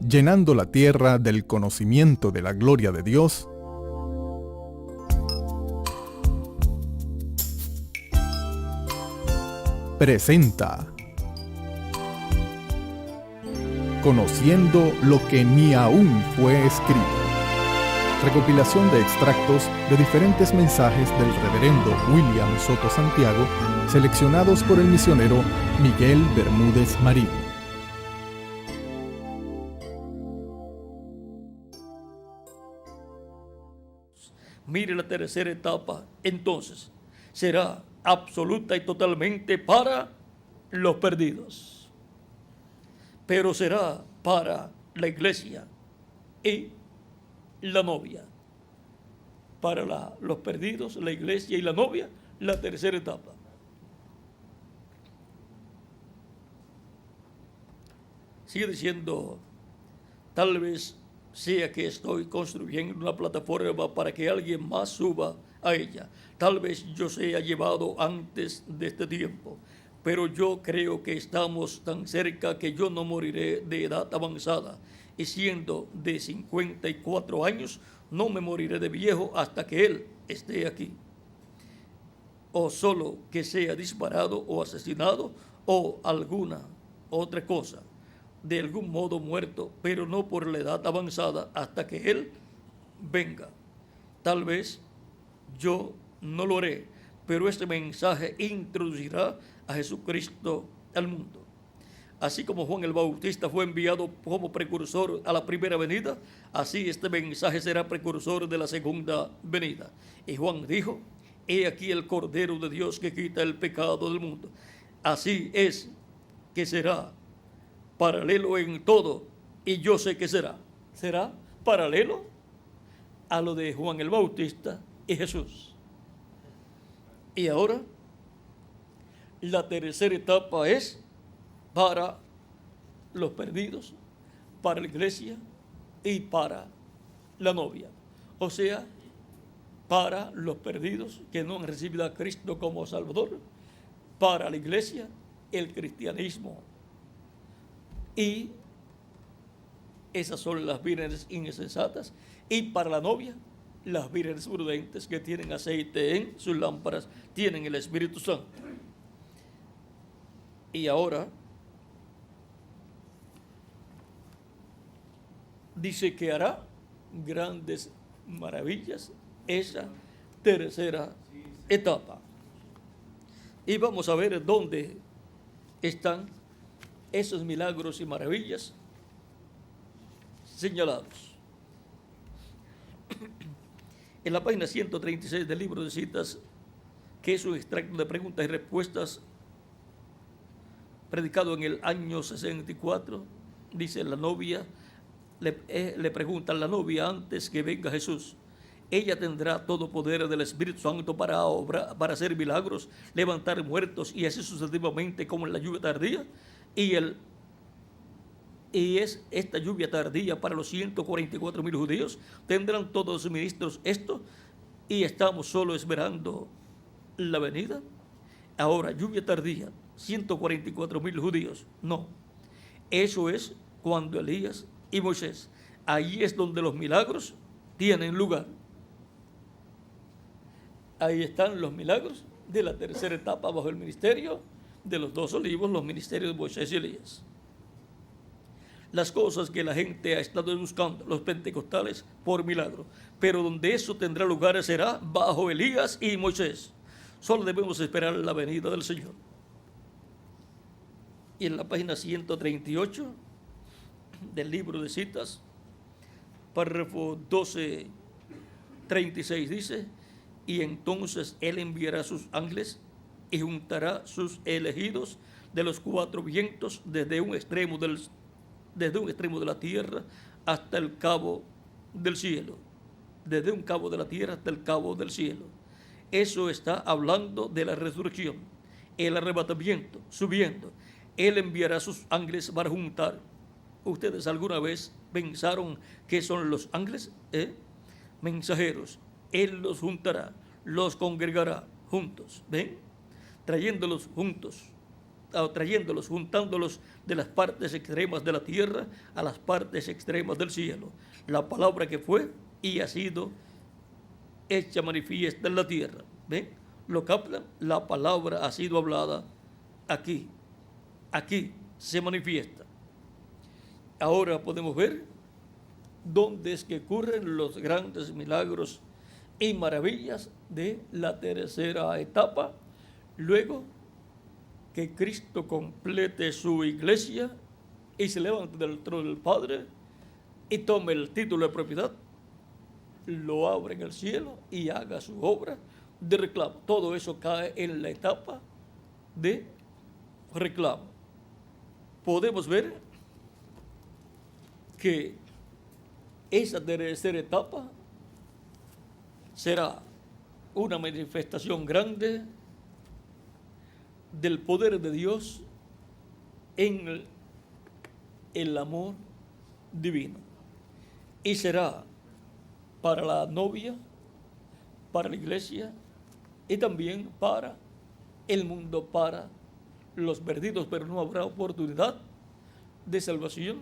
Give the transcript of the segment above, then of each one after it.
llenando la tierra del conocimiento de la gloria de Dios, presenta Conociendo lo que ni aún fue escrito. Recopilación de extractos de diferentes mensajes del reverendo William Soto Santiago, seleccionados por el misionero Miguel Bermúdez Marín. Mire la tercera etapa, entonces, será absoluta y totalmente para los perdidos, pero será para la iglesia y la novia. Para los perdidos, la iglesia y la novia, la tercera etapa. Sigue diciendo, tal vez sea que estoy construyendo una plataforma para que alguien más suba a ella. Tal vez yo sea llevado antes de este tiempo, pero yo creo que estamos tan cerca que yo no moriré de edad avanzada, y siendo de 54 años, no me moriré de viejo hasta que Él esté aquí. O solo que sea disparado o asesinado o alguna otra cosa, de algún modo muerto, pero no por la edad avanzada hasta que Él venga. Tal vez yo no lo haré, pero este mensaje introducirá a Jesucristo al mundo. Así como Juan el Bautista fue enviado como precursor a la primera venida, así este mensaje será precursor de la segunda venida. Y Juan dijo, he aquí el Cordero de Dios que quita el pecado del mundo. Así es que será paralelo en todo, y yo sé que será paralelo a lo de Juan el Bautista y Jesús. Y ahora, la tercera etapa es para los perdidos, para la iglesia y para la novia. O sea, para los perdidos que no han recibido a Cristo como Salvador, para la iglesia, el cristianismo. Y esas son las vírgenes insensatas. Y para la novia, las vírgenes prudentes que tienen aceite en sus lámparas, tienen el Espíritu Santo. Y ahora dice que hará grandes maravillas esa tercera etapa. Y vamos a ver dónde están esos milagros y maravillas señalados. En la página 136 del libro de citas, que es un extracto de preguntas y respuestas predicado en el año 64, dice la novia, le pregunta a la novia antes que venga Jesús. Ella tendrá todo poder del Espíritu Santo para hacer milagros, levantar muertos y así sucesivamente como en la lluvia tardía. Y es esta lluvia tardía para los 144,000 judíos. Tendrán todos los ministros esto y estamos solo esperando la venida. Ahora, lluvia tardía, 144,000 judíos. No, eso es cuando Elías y Moisés. Ahí es donde los milagros tienen lugar. Ahí están los milagros de la tercera etapa bajo el ministerio de los dos olivos, los ministerios de Moisés y Elías. Las cosas que la gente ha estado buscando, los pentecostales, por milagro. Pero donde eso tendrá lugar será bajo Elías y Moisés. Solo debemos esperar la venida del Señor. Y en la página 138 del libro de citas, párrafo 12:36 dice, y entonces Él enviará sus ángeles y juntará sus elegidos de los cuatro vientos desde un extremo de la tierra hasta el cabo del cielo. Desde un cabo de la tierra hasta el cabo del cielo. Eso está hablando de la resurrección, el arrebatamiento, subiendo. Él enviará sus ángeles para juntar. ¿Ustedes alguna vez pensaron que son los ángeles? Mensajeros. Él los juntará, los congregará juntos. ¿Ven? Trayéndolos juntos trayéndolos, juntándolos de las partes extremas de la tierra a las partes extremas del cielo. La palabra que fue y ha sido hecha manifiesta en la tierra. ¿Ven? ¿Lo captan? La palabra ha sido hablada aquí. Aquí se manifiesta. Ahora podemos ver dónde es que ocurren los grandes milagros y maravillas de la tercera etapa, luego que Cristo complete su iglesia y se levante del trono del Padre y tome el título de propiedad, lo abra en el cielo y haga su obra de reclamo. Todo eso cae en la etapa de reclamo. Podemos ver que esa tercera etapa será una manifestación grande del poder de Dios en el amor divino. Y será para la novia, para la iglesia y también para el mundo, para los perdidos, pero no habrá oportunidad de salvación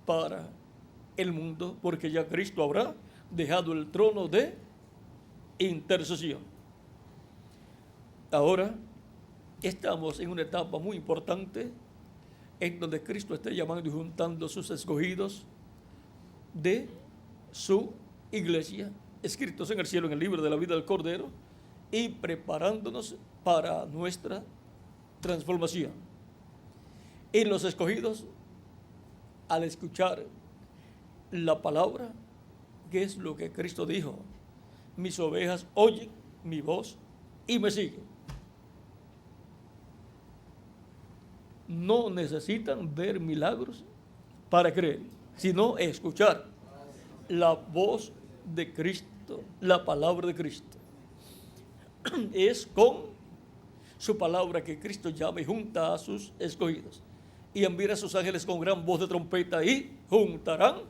para el mundo, porque ya Cristo habrá dejado el trono de intercesión. Ahora estamos en una etapa muy importante en donde Cristo está llamando y juntando sus escogidos de su iglesia, escritos en el cielo en el libro de la vida del Cordero, y preparándonos para nuestra transformación. Y los escogidos, al escuchar la palabra, que es lo que Cristo dijo: mis ovejas oyen mi voz y me siguen. No necesitan ver milagros para creer, sino escuchar la voz de Cristo, la palabra de Cristo. Es con su palabra que Cristo llama y junta a sus escogidos, y envía a sus ángeles con gran voz de trompeta y juntarán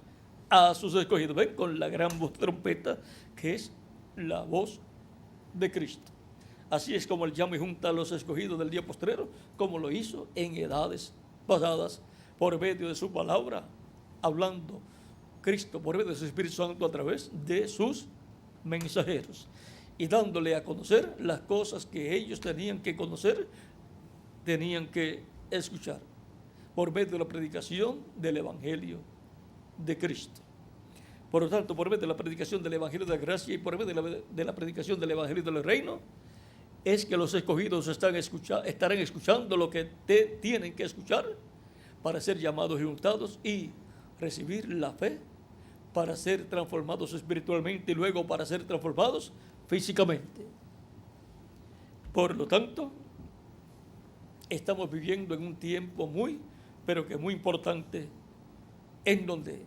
a sus escogidos. Ven, con la gran voz de trompeta, que es la voz de Cristo. Así es como él llama y junta a los escogidos del día postrero, como lo hizo en edades pasadas, por medio de su palabra, hablando Cristo por medio de su Espíritu Santo a través de sus mensajeros, y dándole a conocer las cosas que ellos tenían que conocer, tenían que escuchar, por medio de la predicación del Evangelio de Cristo. Por lo tanto, por medio de la predicación del Evangelio de la gracia y por medio de la predicación del Evangelio del reino, es que los escogidos estarán escuchando lo que tienen que escuchar para ser llamados y juntados y recibir la fe, para ser transformados espiritualmente y luego para ser transformados físicamente. Por lo tanto, estamos viviendo en un tiempo muy, pero que muy importante, en donde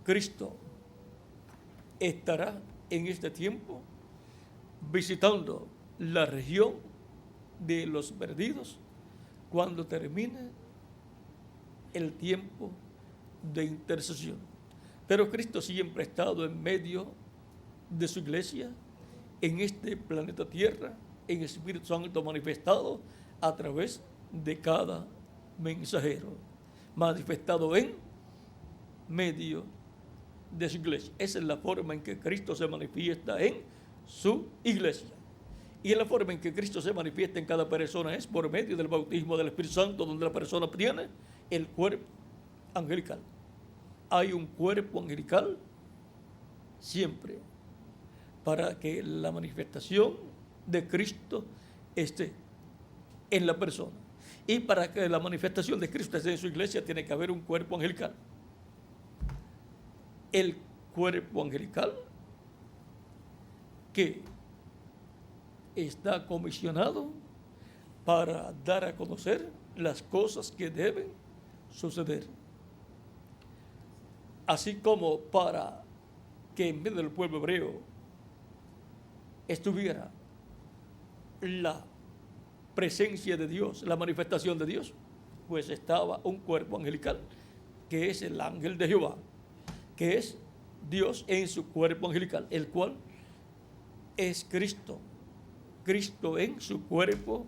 Cristo estará en este tiempo visitando la región de los perdidos cuando termine el tiempo de intercesión. Pero Cristo siempre ha estado en medio de su iglesia, en este planeta Tierra, en Espíritu Santo manifestado a través de cada mensajero, manifestado en medio de su iglesia. Esa es la forma en que Cristo se manifiesta en su iglesia. Y la forma en que Cristo se manifiesta en cada persona es por medio del bautismo del Espíritu Santo, donde la persona tiene el cuerpo angelical. Hay un cuerpo angelical siempre para que la manifestación de Cristo esté en la persona. Y para que la manifestación de Cristo esté en su iglesia, tiene que haber un cuerpo angelical. El cuerpo angelical que está comisionado para dar a conocer las cosas que deben suceder. Así como para que en medio del pueblo hebreo estuviera la presencia de Dios, la manifestación de Dios, pues estaba un cuerpo angelical, que es el ángel de Jehová, que es Dios en su cuerpo angelical, el cual es Cristo. Cristo en su cuerpo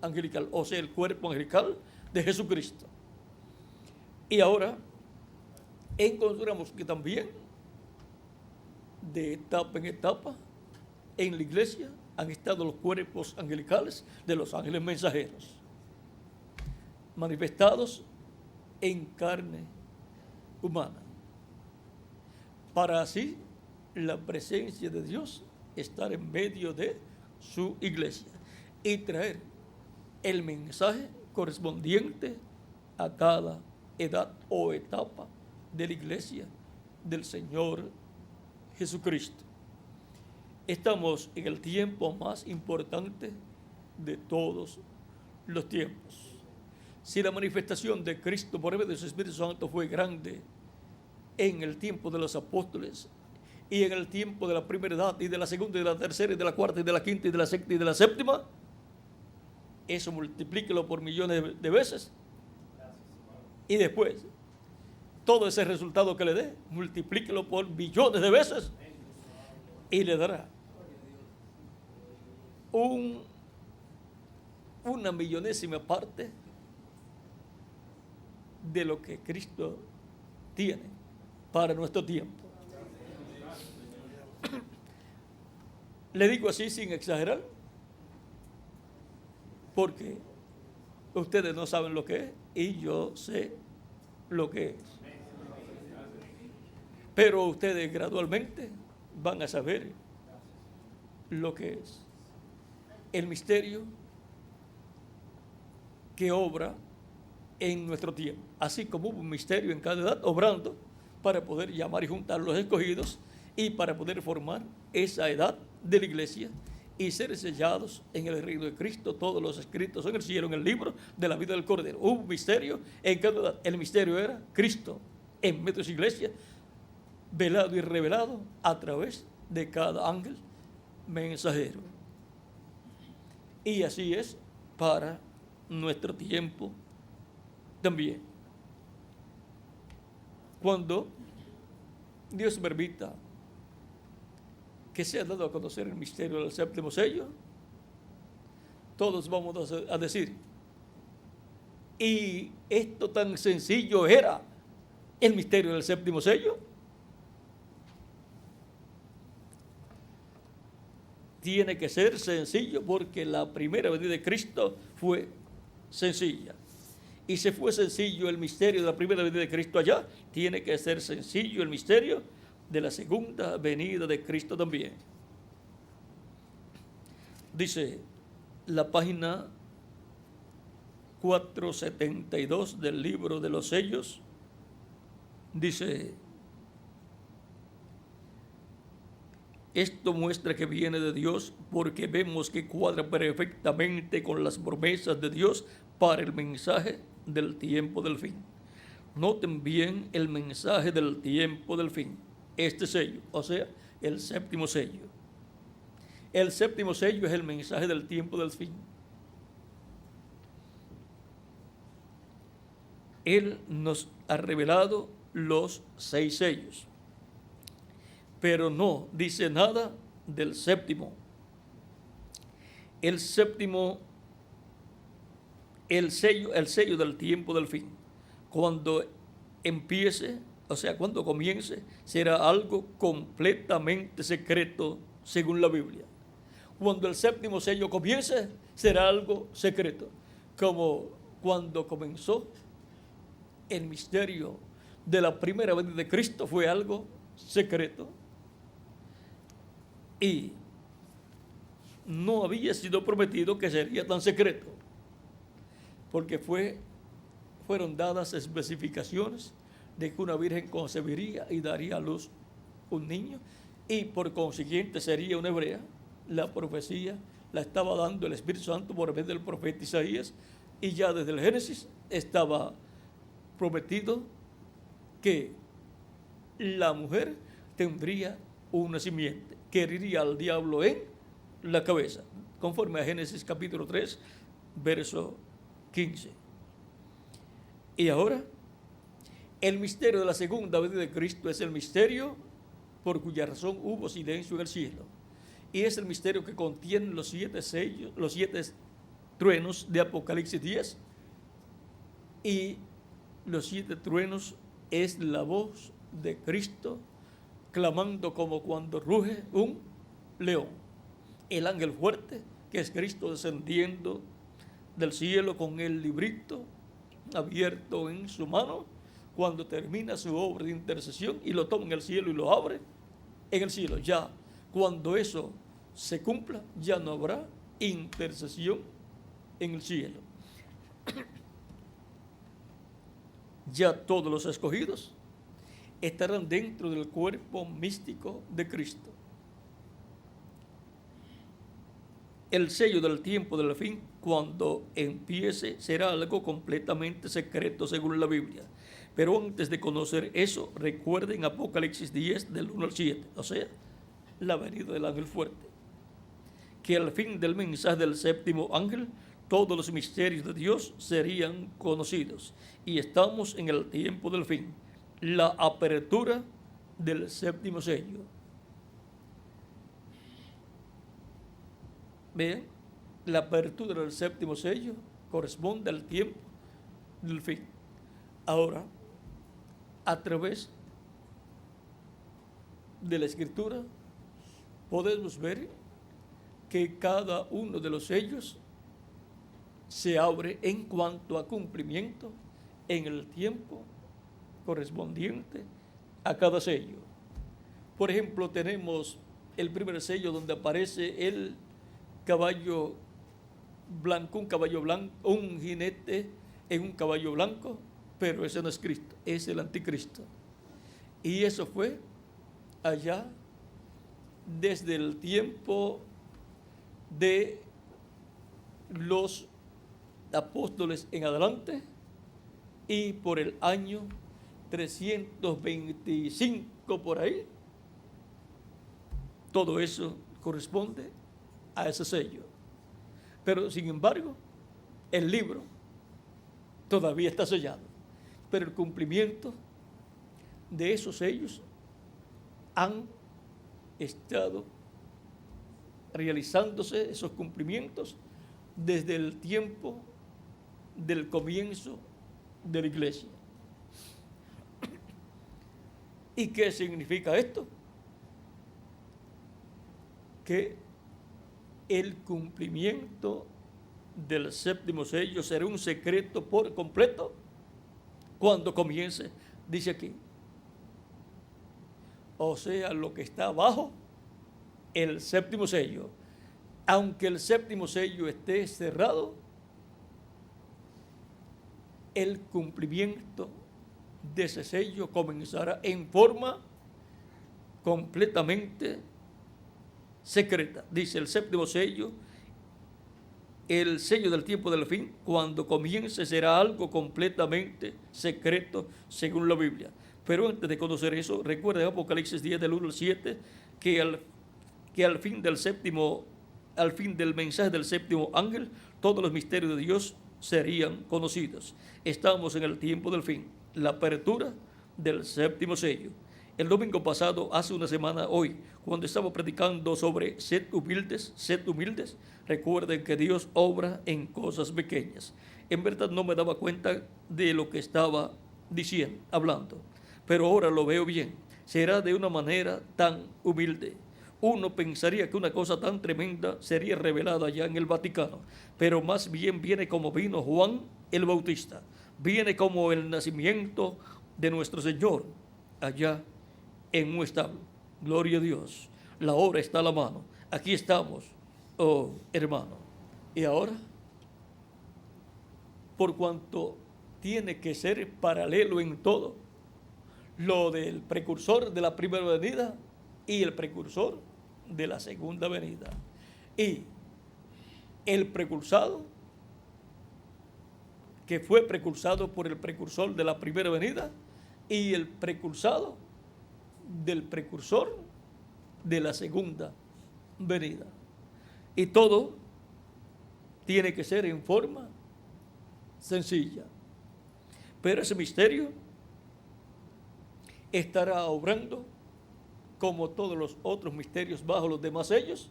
angelical, o sea, el cuerpo angelical de Jesucristo. Y ahora encontramos que también de etapa en etapa en la iglesia han estado los cuerpos angelicales de los ángeles mensajeros, manifestados en carne humana, para así la presencia de Dios estar en medio de su iglesia y traer el mensaje correspondiente a cada edad o etapa de la iglesia del Señor Jesucristo. Estamos en el tiempo más importante de todos los tiempos. Si la manifestación de Cristo por medio de su Espíritu Santo fue grande en el tiempo de los apóstoles y en el tiempo de la primera edad y de la segunda y de la tercera y de la cuarta y de la quinta y de la sexta y de la séptima, eso multiplíquelo por millones de veces. Y después, todo ese resultado que le dé, multiplíquelo por billones de veces y le dará una millonésima parte de lo que Cristo tiene para nuestro tiempo. Le digo así sin exagerar, porque ustedes no saben lo que es y yo sé lo que es. Pero ustedes gradualmente van a saber lo que es el misterio que obra en nuestro tiempo, así como hubo un misterio en cada edad obrando para poder llamar y juntar los escogidos y para poder formar esa edad de la iglesia y ser sellados en el reino de Cristo, todos los escritos en el cielo, en el libro de la vida del Cordero. Hubo un misterio en cada edad. El misterio era Cristo en medio de su iglesia, velado y revelado a través de cada ángel mensajero. Y así es para nuestro tiempo también. Cuando Dios permita que sea dado a conocer el misterio del séptimo sello, todos vamos a decir, y esto tan sencillo era el misterio del séptimo sello. Tiene que ser sencillo porque la primera venida de Cristo fue sencilla. Y si fue sencillo el misterio de la primera venida de Cristo allá, tiene que ser sencillo el misterio de la segunda venida de Cristo también. Dice la página 472 del libro de los sellos, dice: esto muestra que viene de Dios porque vemos que cuadra perfectamente con las promesas de Dios para el mensaje del tiempo del fin. Noten bien el mensaje del tiempo del fin. Este sello, o sea, el séptimo sello. El séptimo sello es el mensaje del tiempo del fin. Él nos ha revelado los 6 sellos, pero no dice nada del séptimo. El séptimo, el sello del tiempo del fin, cuando empiece, o sea, cuando comience, será algo completamente secreto según la Biblia. Cuando el séptimo sello comience, será algo secreto, como cuando comenzó el misterio de la primera venida de Cristo, fue algo secreto. Y no había sido prometido que sería tan secreto, porque fueron dadas especificaciones de que una virgen concebiría y daría a luz un niño, y por consiguiente sería una hebrea. La profecía la estaba dando el Espíritu Santo por medio del profeta Isaías, y ya desde el Génesis estaba prometido que la mujer tendría una simiente que heriría al diablo en la cabeza, conforme a Génesis capítulo 3, verso 15. Y ahora, el misterio de la segunda venida de Cristo es el misterio por cuya razón hubo silencio en el cielo. Y es el misterio que contiene los 7 sellos, los 7 truenos de Apocalipsis 10. Y los 7 truenos es la voz de Cristo clamando como cuando ruge un león. El ángel fuerte, que es Cristo descendiendo del cielo con el librito abierto en su mano, cuando termina su obra de intercesión y lo toma en el cielo y lo abre en el cielo. Ya cuando eso se cumpla, ya no habrá intercesión en el cielo. Ya todos los escogidos estarán dentro del cuerpo místico de Cristo. El sello del tiempo del fin, cuando empiece, será algo completamente secreto según la Biblia. Pero antes de conocer eso, recuerden Apocalipsis 10 del 1 al 7, o sea, la venida del ángel fuerte. Que al fin del mensaje del séptimo ángel, todos los misterios de Dios serían conocidos. Y estamos en el tiempo del fin, la apertura del séptimo sello. Vean, la apertura del séptimo sello corresponde al tiempo del fin. Ahora, a través de la Escritura, podemos ver que cada uno de los sellos se abre en cuanto a cumplimiento en el tiempo correspondiente a cada sello. Por ejemplo, tenemos el primer sello donde aparece el caballo blanco, un jinete en un caballo blanco, pero ese no es Cristo, es el anticristo. Y eso fue allá desde el tiempo de los apóstoles en adelante y por el año 325 por ahí. Todo eso corresponde a ese sello. Pero sin embargo, el libro todavía está sellado. Pero el cumplimiento de esos sellos han estado realizándose, esos cumplimientos, desde el tiempo del comienzo de la iglesia. ¿Y qué significa esto? Que el cumplimiento del séptimo sello será un secreto por completo cuando comience, dice aquí. O sea, lo que está abajo el séptimo sello. Aunque el séptimo sello esté cerrado, el cumplimiento de ese sello comenzará en forma completamente secreta. Dice el séptimo sello, el sello del tiempo del fin, cuando comience será algo completamente secreto según la Biblia. Pero antes de conocer eso, recuerden Apocalipsis 10 del 1 al 7, que al fin del mensaje del séptimo ángel, todos los misterios de Dios serían conocidos. Estamos en el tiempo del fin, la apertura del séptimo sello. El domingo pasado, hace una semana hoy, cuando estaba predicando sobre sed humildes, recuerden que Dios obra en cosas pequeñas. En verdad no me daba cuenta de lo que estaba diciendo, hablando, pero ahora lo veo bien. Será de una manera tan humilde. Uno pensaría que una cosa tan tremenda sería revelada allá en el Vaticano, pero más bien viene como vino Juan el Bautista, viene como el nacimiento de nuestro Señor allá en un establo. Gloria a Dios, la obra está a la mano. Aquí estamos, oh hermano. Y ahora, por cuanto tiene que ser paralelo en todo, lo del precursor de la primera venida y el precursor de la segunda venida. Y el precursado, que fue precursado por el precursor de la primera venida, y el precursado del precursor de la segunda venida. Y todo tiene que ser en forma sencilla. Pero ese misterio estará obrando como todos los otros misterios bajo los demás sellos.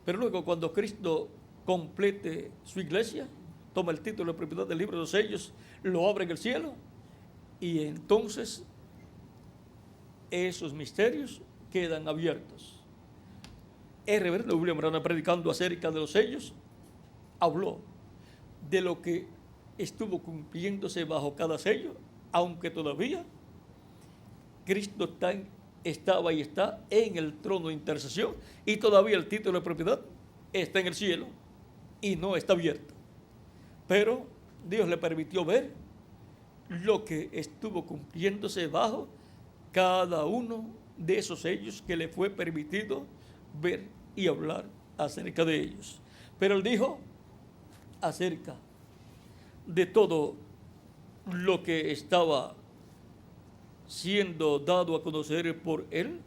Pero luego, cuando Cristo complete su iglesia, toma el título de propiedad del libro de los sellos, lo abre en el cielo, y entonces esos misterios quedan abiertos. El reverendo William Branham, predicando acerca de los sellos, habló de lo que estuvo cumpliéndose bajo cada sello, aunque todavía Cristo estaba y está en el trono de intercesión, y todavía el título de propiedad está en el cielo y no está abierto. Pero Dios le permitió ver lo que estuvo cumpliéndose bajo cada uno de esos sellos que le fue permitido ver y hablar acerca de ellos. Pero él dijo acerca de todo lo que estaba siendo dado a conocer por él.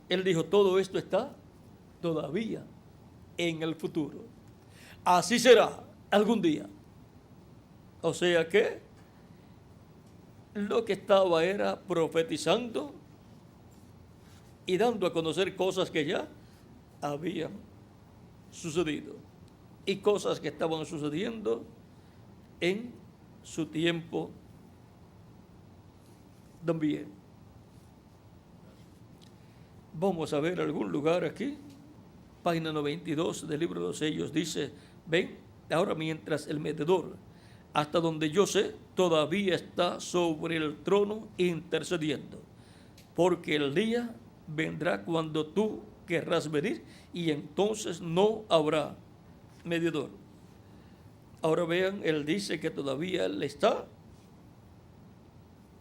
Él dijo, todo esto está todavía en el futuro. Así será algún día. O sea que lo que estaba era profetizando y dando a conocer cosas que ya habían sucedido y cosas que estaban sucediendo en su tiempo también. Vamos a ver algún lugar aquí. Página 92 del libro de los sellos dice, ven, ahora mientras el medidor, hasta donde yo sé, todavía está sobre el trono intercediendo, porque el día vendrá cuando tú querrás venir y entonces no habrá medidor. Ahora vean, él dice que todavía él está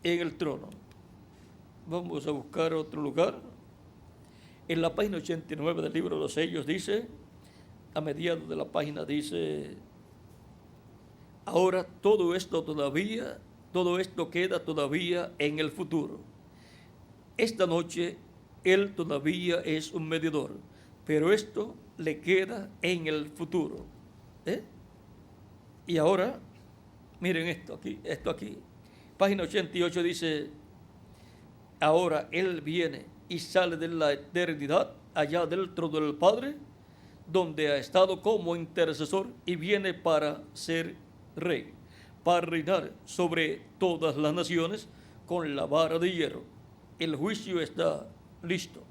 en el trono. Vamos a buscar otro lugar. En la página 89 del libro de los sellos dice, a mediados de la página dice, ahora todo esto queda todavía en el futuro. Esta noche él todavía es un medidor, pero esto le queda en el futuro. Y ahora, miren esto aquí. Página 88 dice, ahora él viene y sale de la eternidad, allá del trono del Padre, donde ha estado como intercesor y viene para ser rey, para reinar sobre todas las naciones con la vara de hierro. El juicio está listo.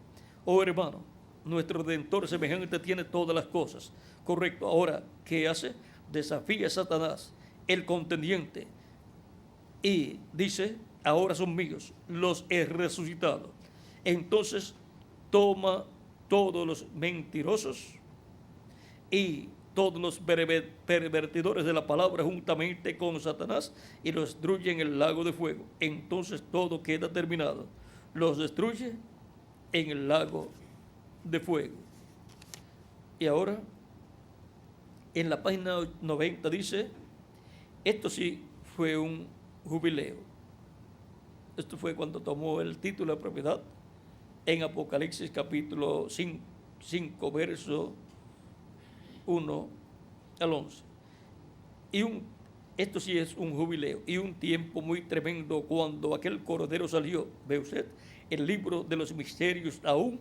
Oh hermano, nuestro Redentor semejante tiene todas las cosas. Correcto. Ahora, ¿qué hace? Desafía a Satanás, el contendiente, y dice, ahora son míos, los he resucitado. Entonces toma todos los mentirosos y todos los pervertidores de la palabra juntamente con Satanás y los destruye en el lago de fuego. Entonces todo queda terminado. Los destruye en el lago de fuego. Y ahora, en la página 90 dice, esto sí fue un jubileo. Esto fue cuando tomó el título de propiedad en Apocalipsis capítulo 5 verso 1 al 11. Esto sí es un jubileo y un tiempo muy tremendo cuando aquel cordero salió. Ve usted, el libro de los misterios aún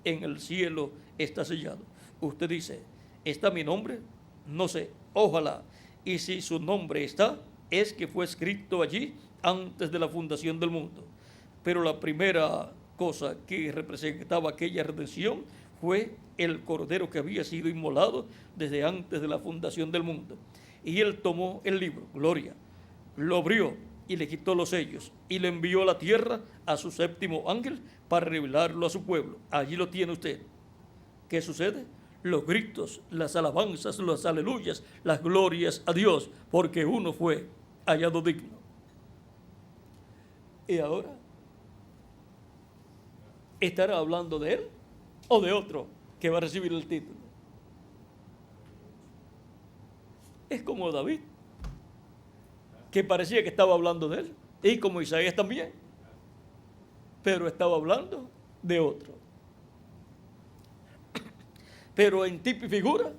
en el cielo está sellado. Usted dice, ¿está mi nombre? No sé, ojalá. Y si su nombre está, es que fue escrito allí antes de la fundación del mundo. Pero la primera cosa que representaba aquella redención fue el cordero que había sido inmolado desde antes de la fundación del mundo. Y él tomó el libro, gloria, lo abrió y le quitó los sellos y le envió a la tierra a su séptimo ángel para revelarlo a su pueblo. Allí lo tiene usted. ¿Qué sucede? Los gritos, las alabanzas, las aleluyas, las glorias a Dios, porque uno fue hallado digno. Y ahora, ¿estará hablando de él o de otro que va a recibir el título? Es como David, que parecía que estaba hablando de él, y como Isaías también, pero estaba hablando de otro. Pero en tipo y figura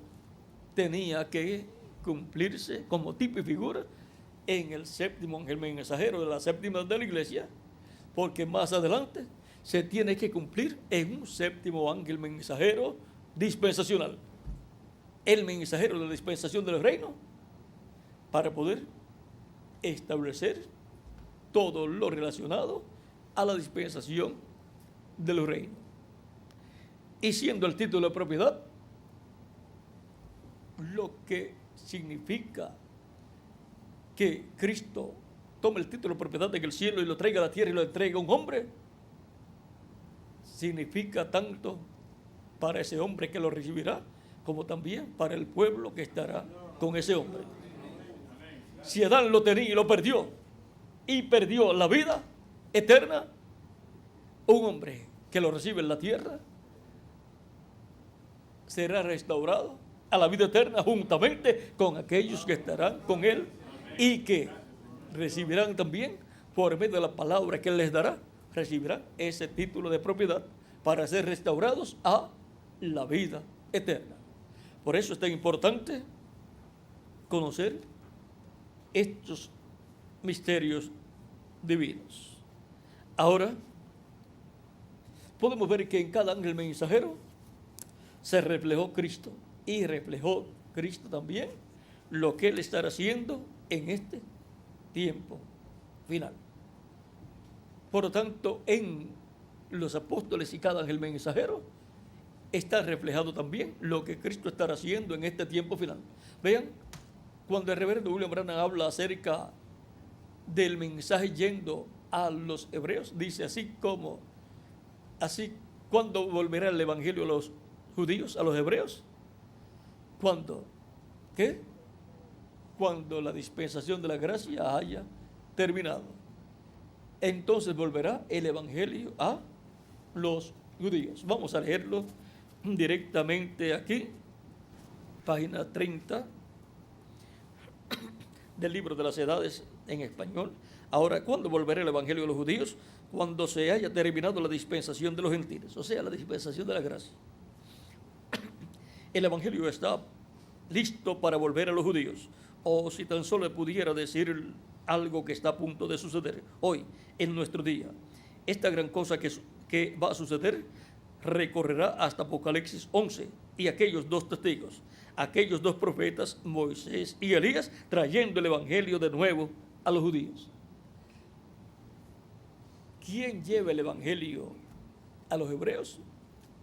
tenía que cumplirse como tipo y figura en el séptimo ángel mensajero de la séptima de la iglesia, porque más adelante se tiene que cumplir en un séptimo ángel mensajero dispensacional, el mensajero de la dispensación del reino, para poder establecer todo lo relacionado a la dispensación de los reinos. Y siendo el título de propiedad lo que significa que Cristo tome el título de propiedad en el cielo y lo traiga a la tierra y lo entregue a un hombre, significa tanto para ese hombre que lo recibirá, como también para el pueblo que estará con ese hombre. Si Adán lo tenía y lo perdió, y perdió la vida eterna, un hombre que lo recibe en la tierra será restaurado a la vida eterna juntamente con aquellos que estarán con él y que recibirán también, por medio de la palabra que él les dará, recibirán ese título de propiedad para ser restaurados a la vida eterna. Por eso es tan importante conocer estos misterios divinos. Ahora, podemos ver que en cada ángel mensajero se reflejó Cristo, y reflejó Cristo también lo que él estará haciendo en este tiempo final. Por lo tanto, en los apóstoles y cada ángel mensajero está reflejado también lo que Cristo estará haciendo en este tiempo final. Vean, cuando el reverendo William Branham habla acerca del mensaje yendo a los hebreos, dice así, ¿cuándo volverá el evangelio a los judíos, a los hebreos? ¿Cuándo? ¿Qué? Cuando la dispensación de la gracia haya terminado. Entonces volverá el evangelio a los judíos. Vamos a leerlo directamente aquí, página 30 del libro de las edades en español. Ahora, ¿cuándo volverá el evangelio a los judíos? Cuando se haya terminado la dispensación de los gentiles, o sea, la dispensación de la gracia. El evangelio está listo para volver a los judíos, o si tan solo pudiera decir algo que está a punto de suceder hoy, en nuestro día. Esta gran cosa que va a suceder recorrerá hasta Apocalipsis 11 y aquellos dos testigos, aquellos dos profetas, Moisés y Elías, trayendo el evangelio de nuevo a los judíos. ¿Quién lleva el evangelio a los hebreos?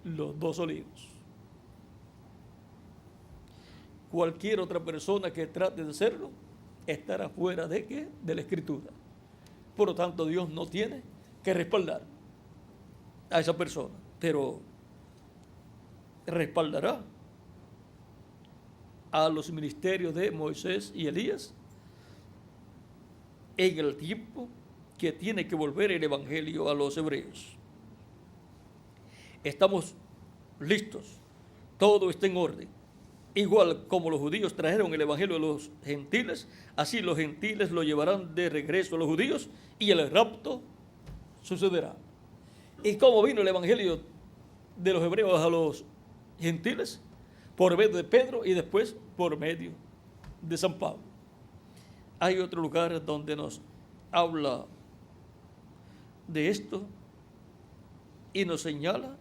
Los dos olivos. Cualquier otra persona que trate de hacerlo estará fuera de ¿qué? De la Escritura. Por lo tanto, Dios no tiene que respaldar a esa persona, pero respaldará a los ministerios de Moisés y Elías en el tiempo que tiene que volver el evangelio a los hebreos. Estamos listos, todo está en orden. Igual como los judíos trajeron el evangelio a los gentiles, así los gentiles lo llevarán de regreso a los judíos y el rapto sucederá. ¿Y cómo vino el evangelio de los hebreos a los gentiles? Por medio de Pedro y después por medio de San Pablo. Hay otro lugar donde nos habla de esto y nos señala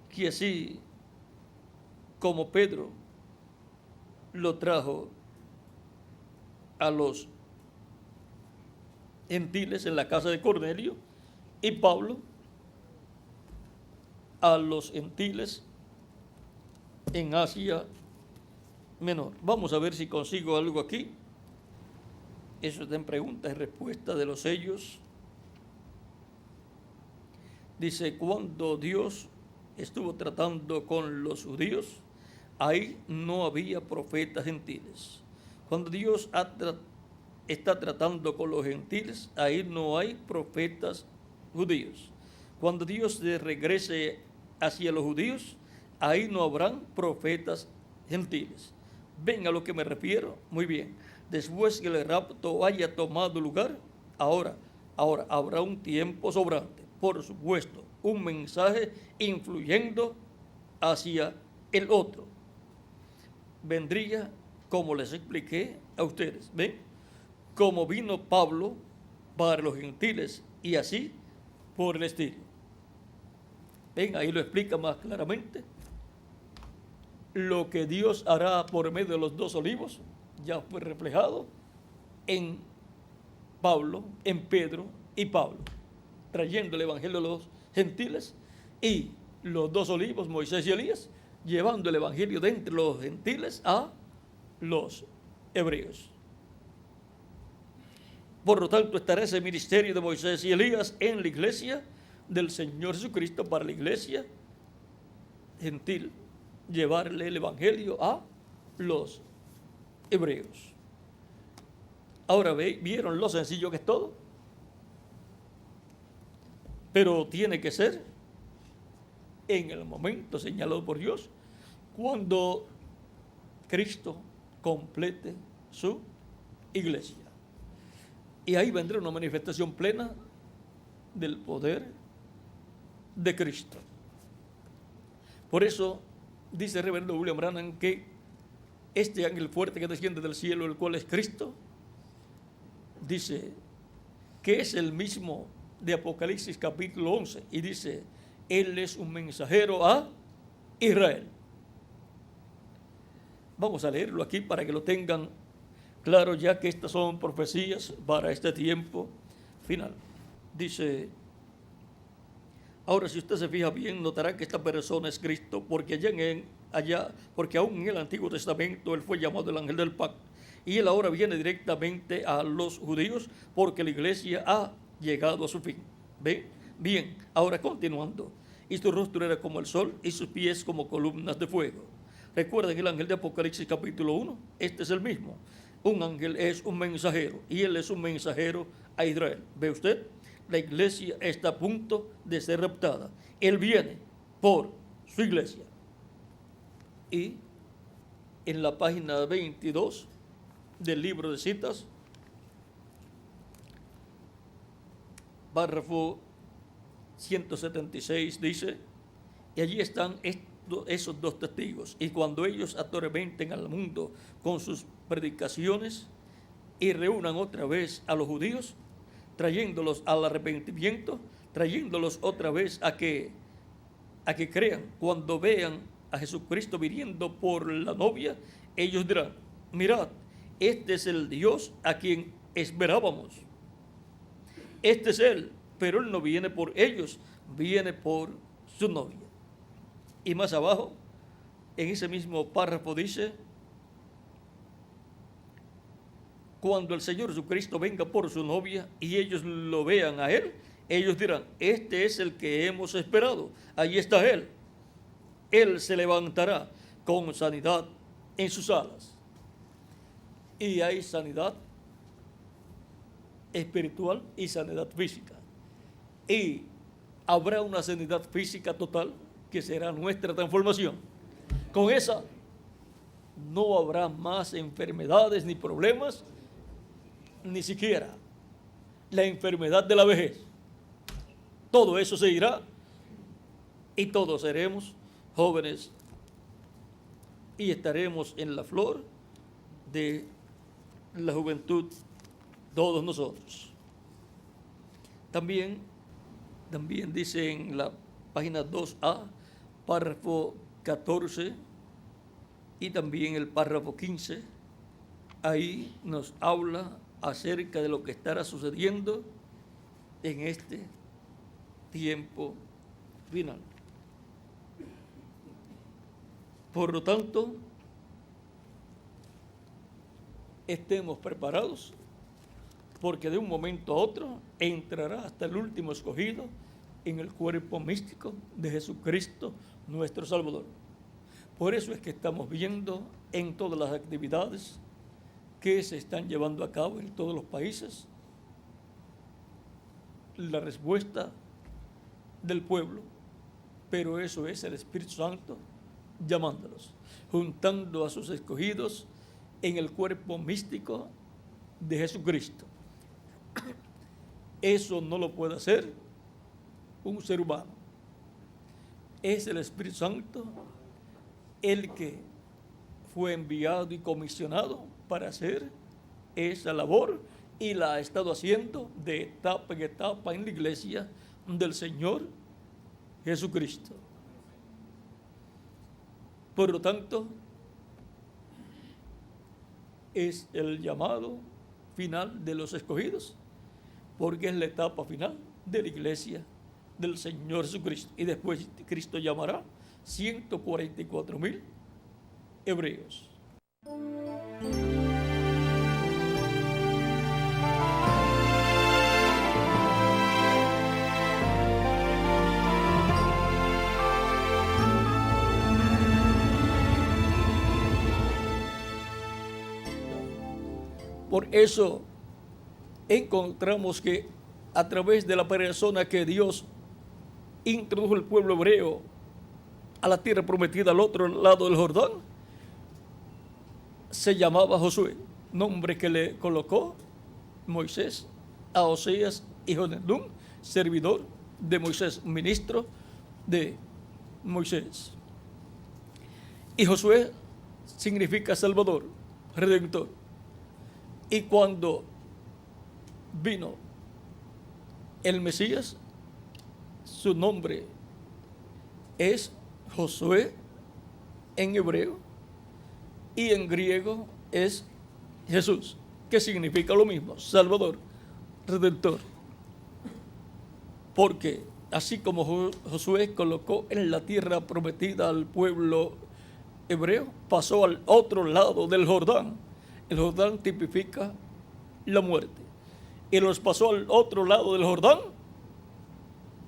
que así como Pedro lo trajo a los gentiles en la casa de Cornelio y Pablo a los gentiles en Asia Menor. Vamos a ver si consigo algo aquí. Eso está en preguntas y respuestas de los sellos. Dice, cuando Dios estuvo tratando con los judíos, ahí no había profetas gentiles. Cuando Dios está tratando con los gentiles, ahí no hay profetas judíos. Cuando Dios regrese hacia los judíos, ahí no habrán profetas gentiles. ¿Ven a lo que me refiero? Muy bien. Después que el rapto haya tomado lugar, ahora habrá un tiempo sobrante. Por supuesto, un mensaje influyendo hacia el otro. Vendría, como les expliqué a ustedes, ¿ven? Como vino Pablo para los gentiles y así por el estilo. ¿Ven? Ahí lo explica más claramente. lo que Dios hará por medio de los dos olivos ya fue reflejado en Pablo, en Pedro y Pablo, trayendo el evangelio a los gentiles, y los dos olivos, Moisés y Elías, llevando el evangelio de entre los gentiles a los hebreos. Por lo tanto, estará ese ministerio de Moisés y Elías en la iglesia del Señor Jesucristo para la iglesia gentil, llevarle el evangelio a los hebreos. Ahora vieron lo sencillo que es todo, pero tiene que ser en el momento señalado por Dios, cuando Cristo complete su iglesia. Y ahí vendrá una manifestación plena del poder de Cristo. Por eso dice el reverendo William Branham que este ángel fuerte que desciende del cielo, el cual es Cristo, dice que es el mismo de Apocalipsis capítulo 11, y dice: Él es un mensajero a Israel. Vamos a leerlo aquí para que lo tengan claro, ya que estas son profecías para este tiempo final. Dice: ahora, si usted se fija bien, notará que esta persona es Cristo, porque porque aún en el Antiguo Testamento Él fue llamado el ángel del pacto, y Él ahora viene directamente a los judíos, porque la iglesia ha llegado a su fin. ¿Ve? Bien, ahora continuando. Y su rostro era como el sol, y sus pies como columnas de fuego. Recuerden el ángel de Apocalipsis capítulo 1, este es el mismo. Un ángel es un mensajero, y él es un mensajero a Israel. ¿Ve usted? La iglesia está a punto de ser raptada. Él viene por su iglesia. Y en la página 22 del libro de citas, párrafo 176, dice: y allí están esos dos testigos, y cuando ellos atormenten al mundo con sus predicaciones y reúnan otra vez a los judíos, trayéndolos al arrepentimiento, trayéndolos otra vez a que crean, cuando vean a Jesucristo viniendo por la novia, ellos dirán: mirad, este es el Dios a quien esperábamos. Este es Él, pero Él no viene por ellos, viene por su novia. Y más abajo, en ese mismo párrafo dice: cuando el Señor Jesucristo venga por su novia y ellos lo vean a Él, ellos dirán: este es el que hemos esperado, allí está Él. Él se levantará con sanidad en sus alas. Y hay sanidad espiritual y sanidad física. Y habrá una sanidad física total, que será nuestra transformación. Con esa no habrá más enfermedades ni problemas, ni siquiera la enfermedad de la vejez. Todo eso se irá y todos seremos jóvenes y estaremos en la flor de la juventud, todos nosotros. También dice en la página 2A, párrafo 14, y también el párrafo 15, ahí nos habla acerca de lo que estará sucediendo en este tiempo final. Por lo tanto, estemos preparados, porque de un momento a otro entrará hasta el último escogido en el cuerpo místico de Jesucristo, nuestro Salvador. Por eso es que estamos viendo en todas las actividades que se están llevando a cabo en todos los países la respuesta del pueblo, pero eso es el Espíritu Santo llamándolos, juntando a sus escogidos en el cuerpo místico de Jesucristo. Eso no lo puede hacer un ser humano. Es el Espíritu Santo el que fue enviado y comisionado para hacer esa labor, y la ha estado haciendo de etapa en etapa en la iglesia del Señor Jesucristo. Por lo tanto, es el llamado final de los escogidos, porque es la etapa final de la iglesia del Señor Jesucristo. Y después Cristo llamará 144,000 hebreos. Por eso encontramos que a través de la persona que Dios introdujo el pueblo hebreo a la tierra prometida al otro lado del Jordán, se llamaba Josué, nombre que le colocó Moisés a Oseas, hijo de Nun, servidor de Moisés, ministro de Moisés. Y Josué significa Salvador, Redentor. Y cuando vino el Mesías, su nombre es Josué en hebreo y en griego es Jesús, que significa lo mismo, Salvador, Redentor. Porque así como Josué colocó en la tierra prometida al pueblo hebreo, pasó al otro lado del Jordán. El Jordán tipifica la muerte. Y los pasó al otro lado del Jordán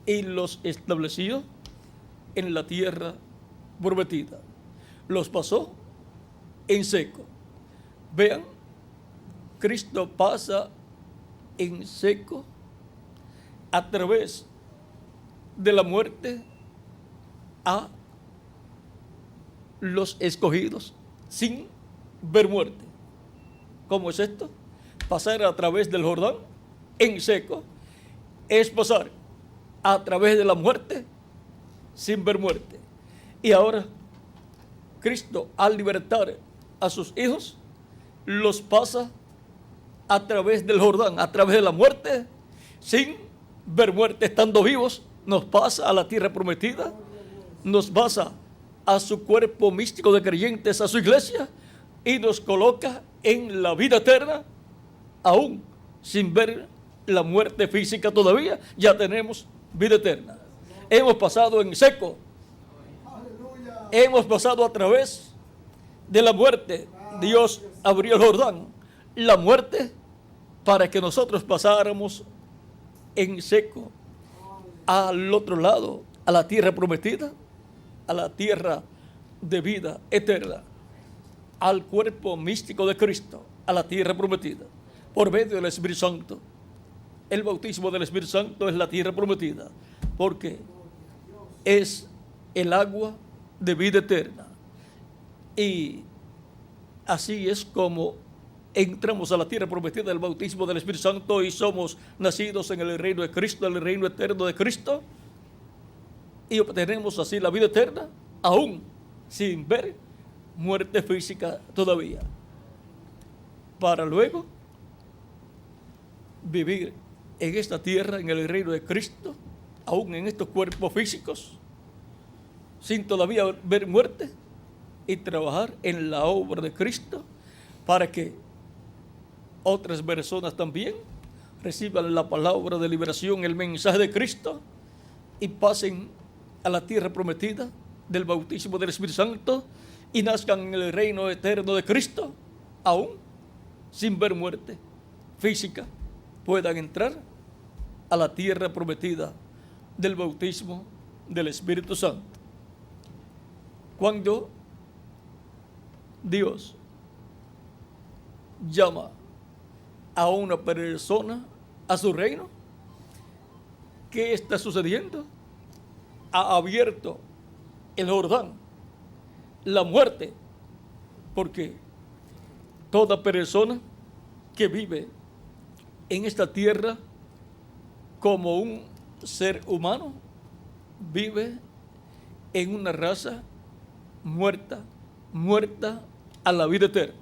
y los estableció en la tierra prometida. Los pasó en seco. Vean, Cristo pasa en seco a través de la muerte a los escogidos sin ver muerte. ¿Cómo es esto? Pasar a través del Jordán en seco es pasar a través de la muerte sin ver muerte. Y ahora Cristo, al libertar a sus hijos, los pasa a través del Jordán, a través de la muerte sin ver muerte, estando vivos, nos pasa a la tierra prometida, nos pasa a su cuerpo místico de creyentes, a su iglesia, y nos coloca en la vida eterna, aún sin ver la muerte física todavía, ya tenemos vida eterna. Hemos pasado en seco, hemos pasado a través de la muerte. Dios abrió el Jordán, la muerte, para que nosotros pasáramos en seco al otro lado, a la tierra prometida, a la tierra de vida eterna, al cuerpo místico de Cristo, a la tierra prometida, por medio del Espíritu Santo. El bautismo del Espíritu Santo es la tierra prometida, porque es el agua de vida eterna. Y así es como entramos a la tierra prometida del bautismo del Espíritu Santo y somos nacidos en el reino de Cristo, en el reino eterno de Cristo, y obtenemos así la vida eterna, aún sin ver muerte física todavía, para luego vivir en esta tierra, en el reino de Cristo, aún en estos cuerpos físicos, sin todavía ver muerte, y trabajar en la obra de Cristo para que otras personas también reciban la palabra de liberación, el mensaje de Cristo, y pasen a la tierra prometida del bautismo del Espíritu Santo y nazcan en el reino eterno de Cristo, aún sin ver muerte física, puedan entrar a la tierra prometida del bautismo del Espíritu Santo. Cuando Dios llama a una persona a su reino, ¿qué está sucediendo? Ha abierto el Jordán, la muerte, porque toda persona que vive en esta tierra como un ser humano vive en una raza muerta a la vida eterna.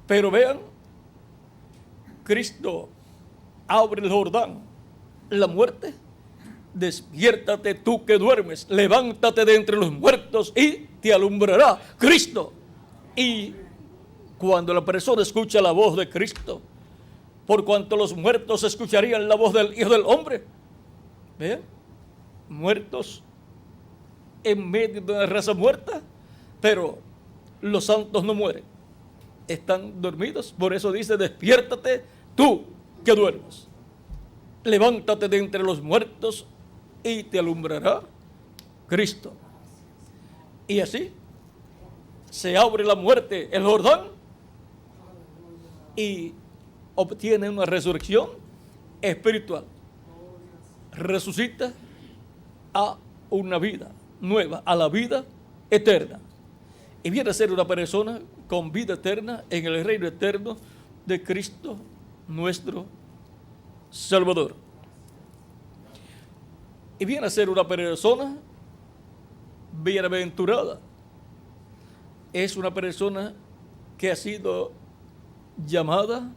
Pero vean, Cristo abre el Jordán, la muerte. Despiértate tú que duermes, levántate de entre los muertos y te alumbrará Cristo. Y cuando la persona escucha la voz de Cristo, por cuanto los muertos escucharían la voz del Hijo del Hombre, ¿vean? Muertos en medio de una raza muerta, pero los santos no mueren, están dormidos. Por eso dice: despiértate tú que duermes, levántate de entre los muertos y te alumbrará Cristo. Y así se abre la muerte, el Jordán, y obtiene una resurrección espiritual. Resucita a una vida nueva, a la vida eterna. Y viene a ser una persona con vida eterna en el reino eterno de Cristo nuestro Salvador. Y viene a ser una persona bienaventurada. Es una persona que ha sido llamada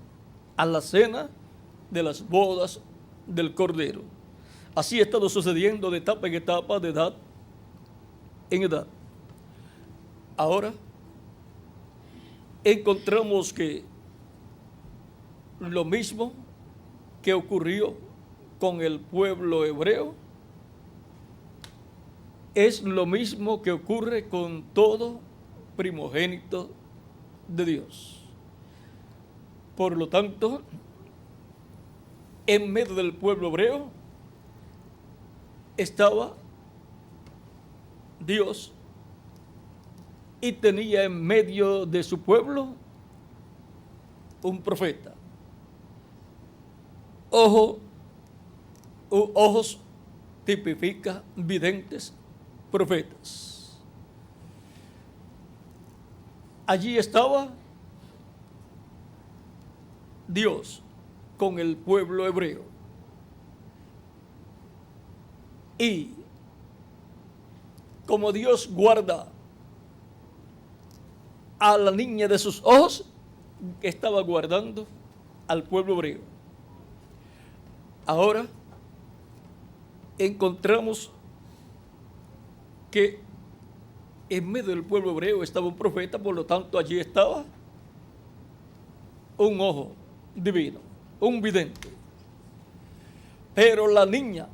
a la cena de las bodas del Cordero. Así ha estado sucediendo de etapa en etapa, de edad en edad. Ahora encontramos que lo mismo que ocurrió con el pueblo hebreo es lo mismo que ocurre con todo primogénito de Dios. Por lo tanto, en medio del pueblo hebreo estaba Dios y tenía en medio de su pueblo un profeta. Ojos tipifica videntes, profetas. Allí estaba Dios con el pueblo hebreo. Y como Dios guarda a la niña de sus ojos, estaba guardando al pueblo hebreo. Ahora encontramos que en medio del pueblo hebreo estaba un profeta, por lo tanto allí estaba un ojo divino, un vidente. Pero la niña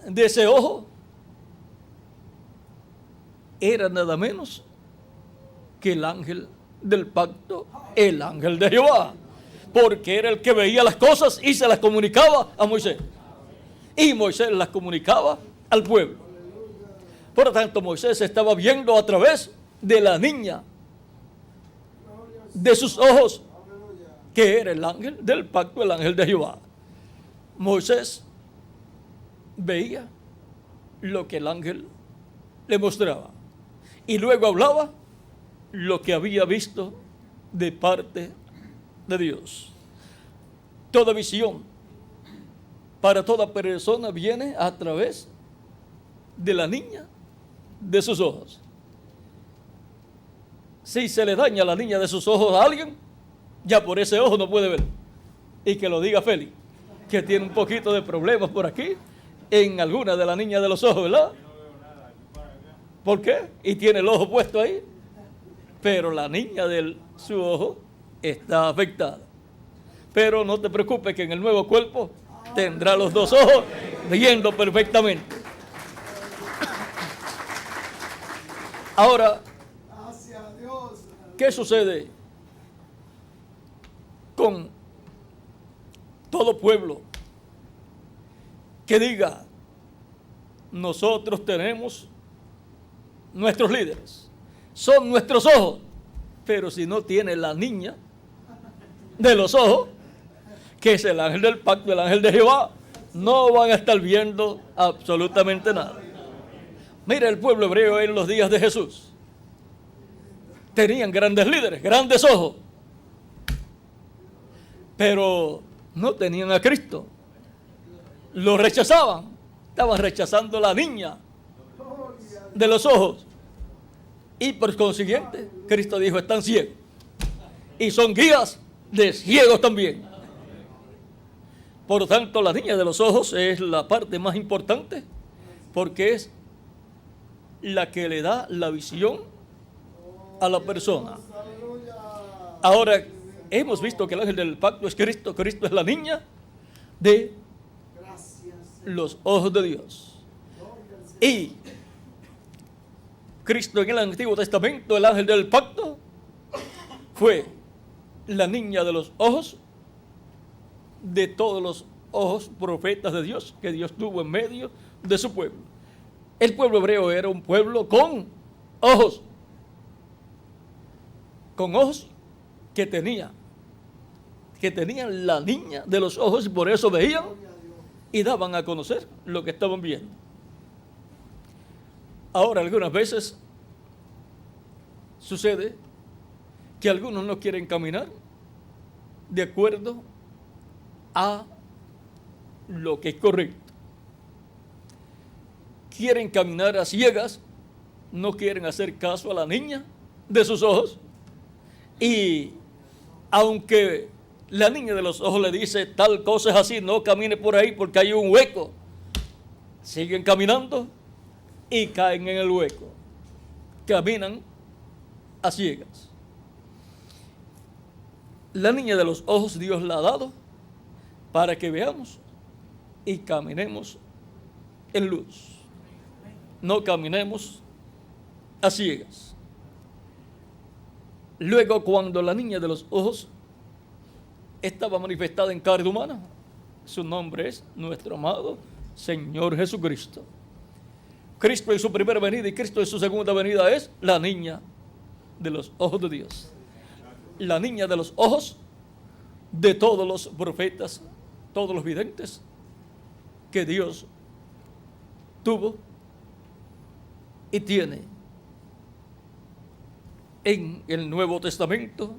de ese ojo era nada menos que el ángel del pacto, el ángel de Jehová, porque era el que veía las cosas y se las comunicaba a Moisés, y Moisés las comunicaba al pueblo. Por lo tanto, Moisés estaba viendo a través de la niña de sus ojos, que era el ángel del pacto, el ángel de Jehová. Moisés veía lo que el ángel le mostraba y luego hablaba lo que había visto de parte de Dios. Toda visión para toda persona viene a través de la niña de sus ojos. Si se le daña a la niña de sus ojos a alguien, ya por ese ojo no puede ver. Y que lo diga Félix, que tiene un poquito de problemas por aquí, en alguna de las niñas de los ojos, ¿verdad? ¿Por qué? Y tiene el ojo puesto ahí. Pero la niña de su ojo está afectada. Pero no te preocupes, que en el nuevo cuerpo tendrá los dos ojos viendo perfectamente. Ahora, ¿qué sucede con todo pueblo que diga: nosotros tenemos nuestros líderes, son nuestros ojos, pero si no tiene la niña de los ojos, que es el ángel del pacto, el ángel de Jehová, no van a estar viendo absolutamente nada? Mira, el pueblo hebreo en los días de Jesús tenían grandes líderes, grandes ojos, pero no tenían a Cristo. Lo rechazaban, estaban rechazando la niña de los ojos. Y por consiguiente, Cristo dijo: están ciegos. Y son guías de ciegos también. Por lo tanto, la niña de los ojos es la parte más importante, porque es la que le da la visión a la persona. Ahora, hemos visto que el ángel del pacto es Cristo. Cristo es la niña de los ojos de Dios. Y Cristo en el Antiguo Testamento, el ángel del pacto, fue la niña de los ojos de todos los ojos profetas de Dios que Dios tuvo en medio de su pueblo. El pueblo hebreo era un pueblo con ojos que tenían la niña de los ojos, y por eso veían y daban a conocer lo que estaban viendo. Ahora, algunas veces sucede que algunos no quieren caminar de acuerdo a lo que es correcto. Quieren caminar a ciegas, no quieren hacer caso a la niña de sus ojos, y aunque la niña de los ojos le dice tal cosa es así, no camine por ahí porque hay un hueco, siguen caminando y caen en el hueco. Caminan a ciegas. La niña de los ojos Dios la ha dado para que veamos y caminemos en luz. No caminemos a ciegas. Luego, cuando la niña de los ojos estaba manifestada en carne humana, su nombre es nuestro amado Señor Jesucristo. Cristo en su primera venida y Cristo en su segunda venida es la niña de los ojos de Dios. La niña de los ojos de todos los profetas, todos los videntes que Dios tuvo y tiene en el Nuevo Testamento,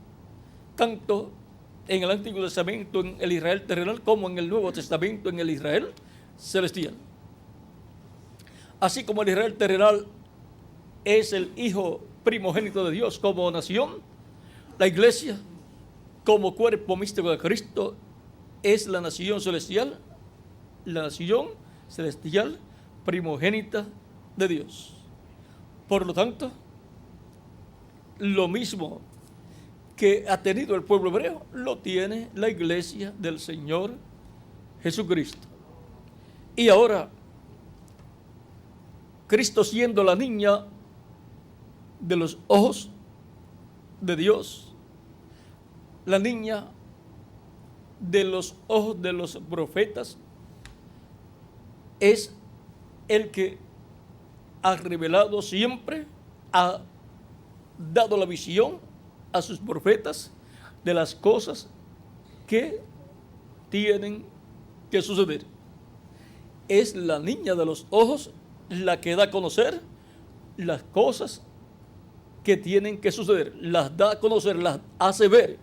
tanto en el Antiguo Testamento en el Israel terrenal como en el Nuevo Testamento en el Israel celestial. Así como el Israel terrenal es el hijo primogénito de Dios como nación, la iglesia como cuerpo místico de Cristo es la nación celestial primogénita de Dios. Por lo tanto, lo mismo que ha tenido el pueblo hebreo, lo tiene la iglesia del Señor Jesucristo. Y ahora, Cristo siendo la niña de los ojos de Dios, la niña de los ojos de los profetas, es el que ha revelado siempre, ha dado la visión a sus profetas de las cosas que tienen que suceder. Es la niña de los ojos la que da a conocer las cosas que tienen que suceder, las da a conocer, las hace ver.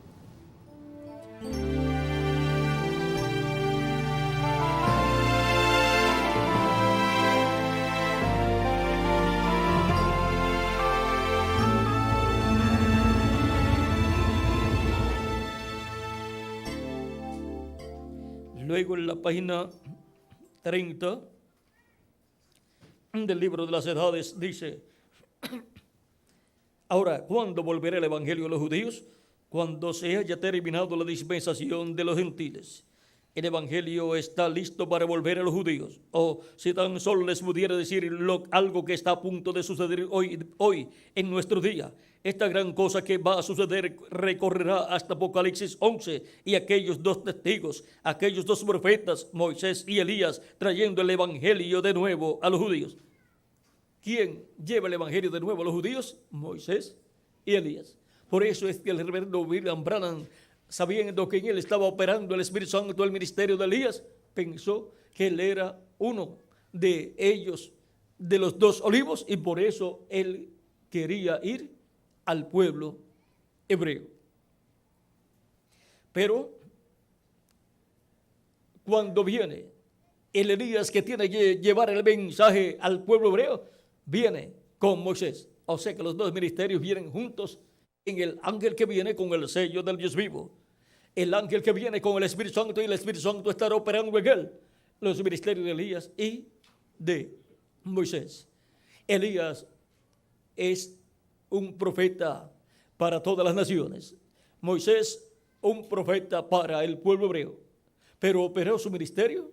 Luego en la página 30 del libro de las edades dice: ahora, ¿cuándo volverá el evangelio a los judíos? Cuando se haya terminado la dispensación de los gentiles. El evangelio está listo para volver a los judíos. O si tan solo les pudiera decir algo que está a punto de suceder hoy en nuestro día. Esta gran cosa que va a suceder recorrerá hasta Apocalipsis 11 y aquellos dos testigos, aquellos dos profetas, Moisés y Elías, trayendo el evangelio de nuevo a los judíos. ¿Quién lleva el evangelio de nuevo a los judíos? Moisés y Elías. Por eso es que el reverendo William Branham, sabiendo que en él estaba operando el Espíritu Santo del ministerio de Elías, pensó que él era uno de ellos, de los dos olivos, y por eso él quería ir al pueblo hebreo. Pero cuando viene el Elías que tiene que llevar el mensaje al pueblo hebreo, viene con Moisés. O sea que los dos ministerios vienen juntos en el ángel que viene con el sello del Dios vivo. El ángel que viene con el Espíritu Santo, y el Espíritu Santo estará operando en él. Los ministerios de Elías y de Moisés. Elías es un profeta para todas las naciones. Moisés, un profeta para el pueblo hebreo, pero operó su ministerio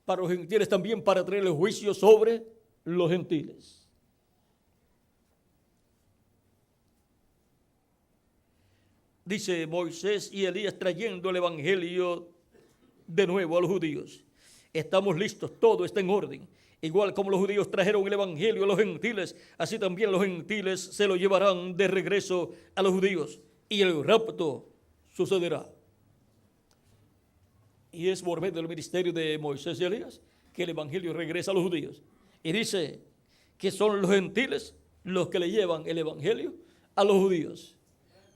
para los gentiles también, para traer el juicio sobre los gentiles. Dice Moisés y Elías trayendo el evangelio de nuevo a los judíos. Estamos listos, todo está en orden. Igual como los judíos trajeron el evangelio a los gentiles, así también los gentiles se lo llevarán de regreso a los judíos y el rapto sucederá. Y es por medio del ministerio de Moisés y Elías que el evangelio regresa a los judíos. Y dice que son los gentiles los que le llevan el evangelio a los judíos.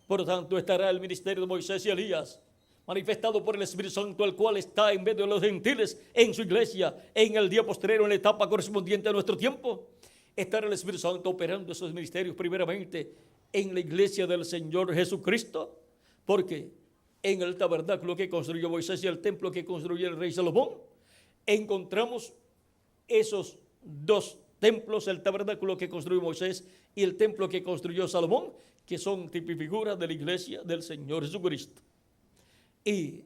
Por lo tanto, estará el ministerio de Moisés y Elías manifestado por el Espíritu Santo, el cual está en medio de los gentiles en su iglesia, en el día posterior, en la etapa correspondiente a nuestro tiempo. Estará el Espíritu Santo operando esos ministerios primeramente en la iglesia del Señor Jesucristo, porque en el tabernáculo que construyó Moisés y el templo que construyó el rey Salomón, encontramos esos dos templos, el tabernáculo que construyó Moisés y el templo que construyó Salomón, que son tipo y figura de la iglesia del Señor Jesucristo. Y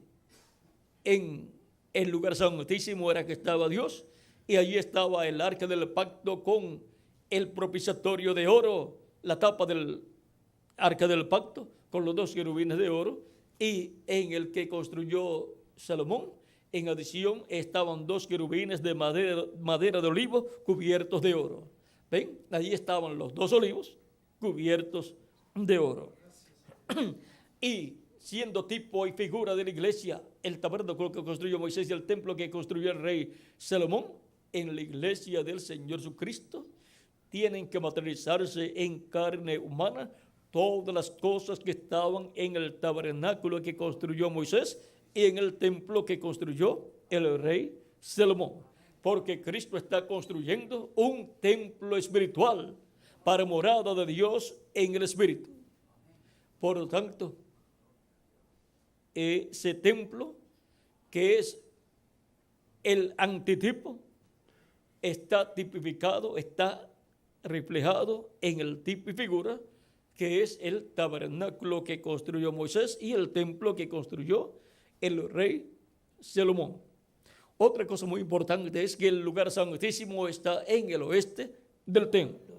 en el lugar santísimo era que estaba Dios, y allí estaba el arca del pacto con el propiciatorio de oro, la tapa del arca del pacto con los dos querubines de oro, y en el que construyó Salomón, en adición estaban dos querubines de madera de olivo cubiertos de oro. ¿Ven? Allí estaban los dos olivos cubiertos de oro. Y siendo tipo y figura de la iglesia, el tabernáculo que construyó Moisés y el templo que construyó el rey Salomón, en la iglesia del Señor Jesucristo, tienen que materializarse en carne humana todas las cosas que estaban en el tabernáculo que construyó Moisés y en el templo que construyó el rey Salomón. Porque Cristo está construyendo un templo espiritual para morada de Dios en el Espíritu. Por lo tanto, ese templo, que es el antitipo, está tipificado, está reflejado en el tipo y figura, que es el tabernáculo que construyó Moisés y el templo que construyó el rey Salomón. Otra cosa muy importante es que el lugar santísimo está en el oeste del templo.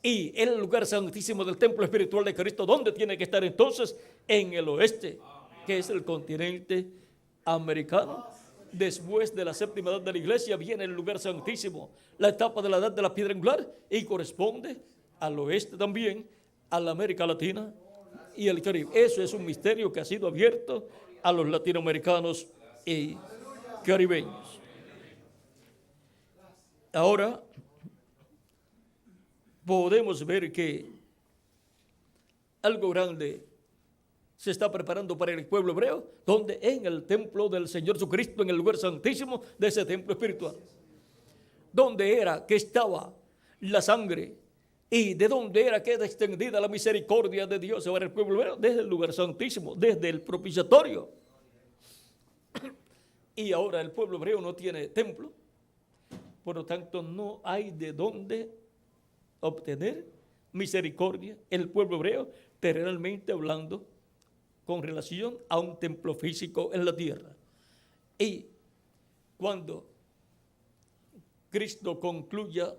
Y el lugar santísimo del templo espiritual de Cristo, ¿dónde tiene que estar entonces? En el oeste, que es el continente americano. Después de la séptima edad de la iglesia viene el lugar santísimo, la etapa de la edad de la piedra angular, y corresponde al oeste también, a la América Latina y el Caribe. Eso es un misterio que ha sido abierto a los latinoamericanos y caribeños. Ahora podemos ver que algo grande se está preparando para el pueblo hebreo, donde en el templo del Señor Jesucristo, en el lugar santísimo de ese templo espiritual, donde era que estaba la sangre y de donde era que era extendida la misericordia de Dios sobre el pueblo hebreo, desde el lugar santísimo, desde el propiciatorio. Y ahora el pueblo hebreo no tiene templo, por lo tanto no hay de dónde obtener misericordia el pueblo hebreo, terrenalmente hablando, con relación a un templo físico en la tierra. Y cuando Cristo concluya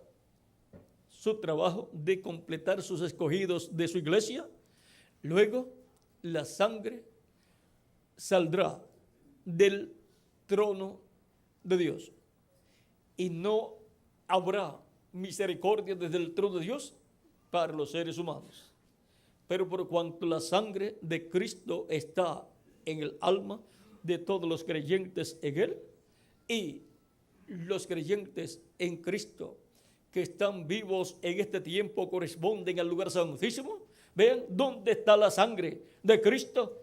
su trabajo de completar sus escogidos de su iglesia, luego la sangre saldrá del trono de Dios y no habrá misericordia desde el trono de Dios para los seres humanos. Pero por cuanto la sangre de Cristo está en el alma de todos los creyentes en Él, y los creyentes en Cristo que están vivos en este tiempo corresponden al lugar santísimo, vean dónde está la sangre de Cristo,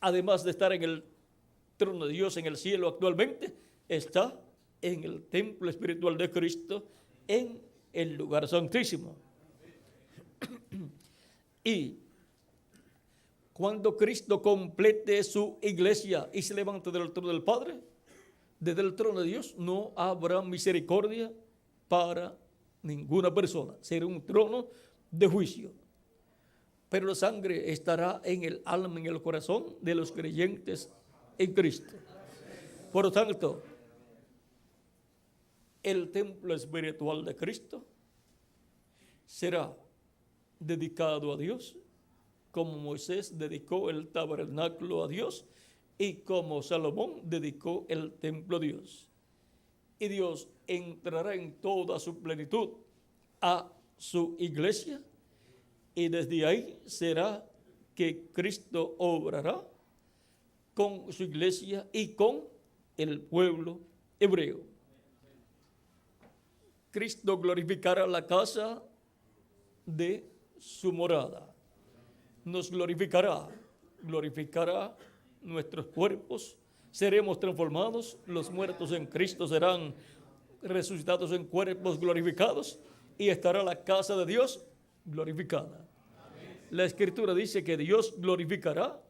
además de estar en el trono de Dios en el cielo actualmente, está en el templo espiritual de Cristo, en el lugar santísimo. Y cuando Cristo complete su iglesia y se levante del trono del Padre, desde el trono de Dios no habrá misericordia para ninguna persona. Será un trono de juicio. Pero la sangre estará en el alma, en el corazón de los creyentes en Cristo. Por lo tanto, el templo espiritual de Cristo será dedicado a Dios, como Moisés dedicó el tabernáculo a Dios y como Salomón dedicó el templo a Dios. Y Dios entrará en toda su plenitud a su iglesia, y desde ahí será que Cristo obrará con su iglesia y con el pueblo hebreo. Cristo glorificará la casa de su morada. Nos glorificará nuestros cuerpos, seremos transformados, los muertos en Cristo serán resucitados en cuerpos glorificados y estará la casa de Dios glorificada. Amén. La Escritura dice que Dios glorificará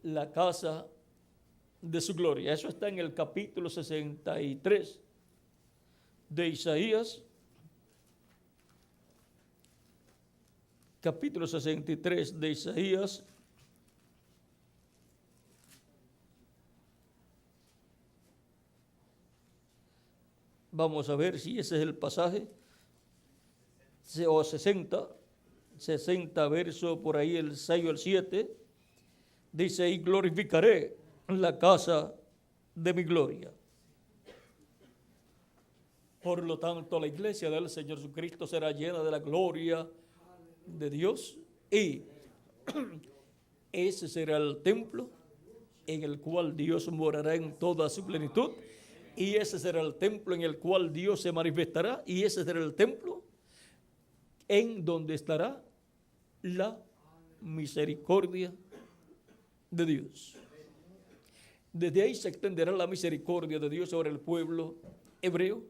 la casa de su gloria. Eso está en el capítulo 63 de Isaías. Capítulo 63 de Isaías. Vamos a ver si ese es el pasaje. O 60 verso por ahí, el 6 o el 7. Dice, y glorificaré la casa de mi gloria. Por lo tanto, la iglesia del Señor Jesucristo será llena de la gloria de Dios, y ese será el templo en el cual Dios morará en toda su plenitud, y ese será el templo en el cual Dios se manifestará, y ese será el templo en donde estará la misericordia de Dios. Desde ahí se extenderá la misericordia de Dios sobre el pueblo hebreo,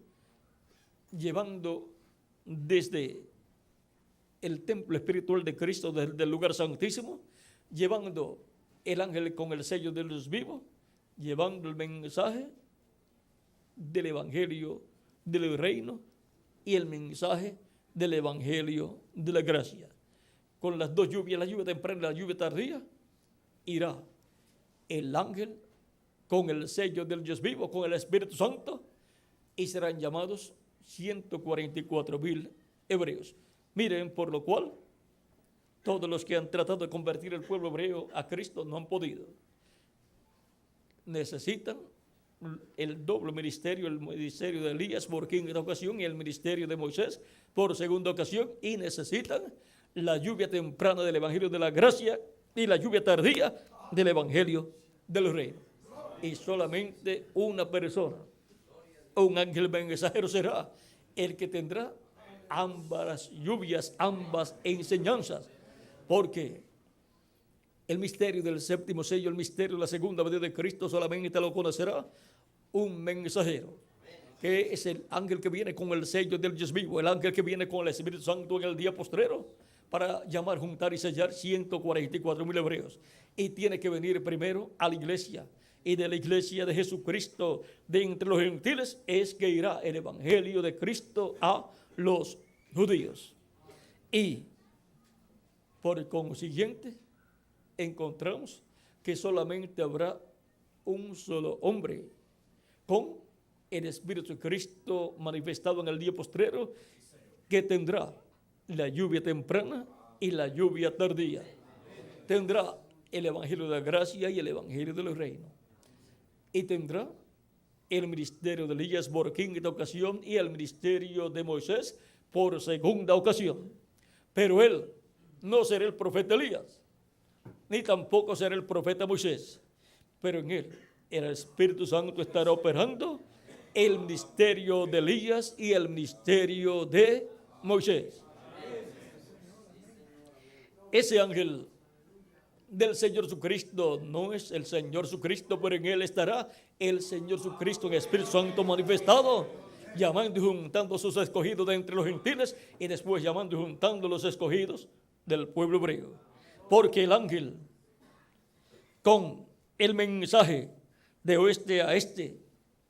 llevando desde el templo espiritual de Cristo, desde el lugar santísimo, llevando el ángel con el sello de Dios vivo, llevando el mensaje del evangelio del reino y el mensaje del evangelio de la gracia. Con las dos lluvias, la lluvia temprana y la lluvia tardía, irá el ángel con el sello del Dios vivo, con el Espíritu Santo, y serán llamados 144,000 hebreos. Miren, por lo cual, todos los que han tratado de convertir el pueblo hebreo a Cristo no han podido. Necesitan el doble ministerio, el ministerio de Elías por quinta ocasión y el ministerio de Moisés por segunda ocasión, y necesitan la lluvia temprana del evangelio de la gracia y la lluvia tardía del evangelio del reino. Y solamente una persona, un ángel mensajero, será el que tendrá ambas lluvias, ambas enseñanzas, porque el misterio del séptimo sello, el misterio de la segunda venida de Cristo, solamente lo conocerá un mensajero, que es el ángel que viene con el sello del Dios vivo, el ángel que viene con el Espíritu Santo en el día postrero, para llamar, juntar y sellar 144,000 hebreos. Y tiene que venir primero a la iglesia, y de la iglesia de Jesucristo de entre los gentiles es que irá el evangelio de Cristo a los judíos. Y por consiguiente encontramos que solamente habrá un solo hombre con el Espíritu de Cristo manifestado en el día postrero, que tendrá la lluvia temprana y la lluvia tardía. Tendrá el evangelio de la gracia y el evangelio del reino. Y tendrá el ministerio de Elías por quinta ocasión y el ministerio de Moisés por segunda ocasión. Pero él no será el profeta Elías, ni tampoco será el profeta Moisés, pero en él el Espíritu Santo estará operando el ministerio de Elías y el ministerio de Moisés. Ese ángel del Señor Jesucristo no es el Señor Jesucristo, pero en él estará el Señor Jesucristo en Espíritu Santo manifestado, llamando y juntando a sus escogidos de entre los gentiles, y después llamando y juntando a los escogidos del pueblo hebreo. Porque el ángel, con el mensaje de oeste a este,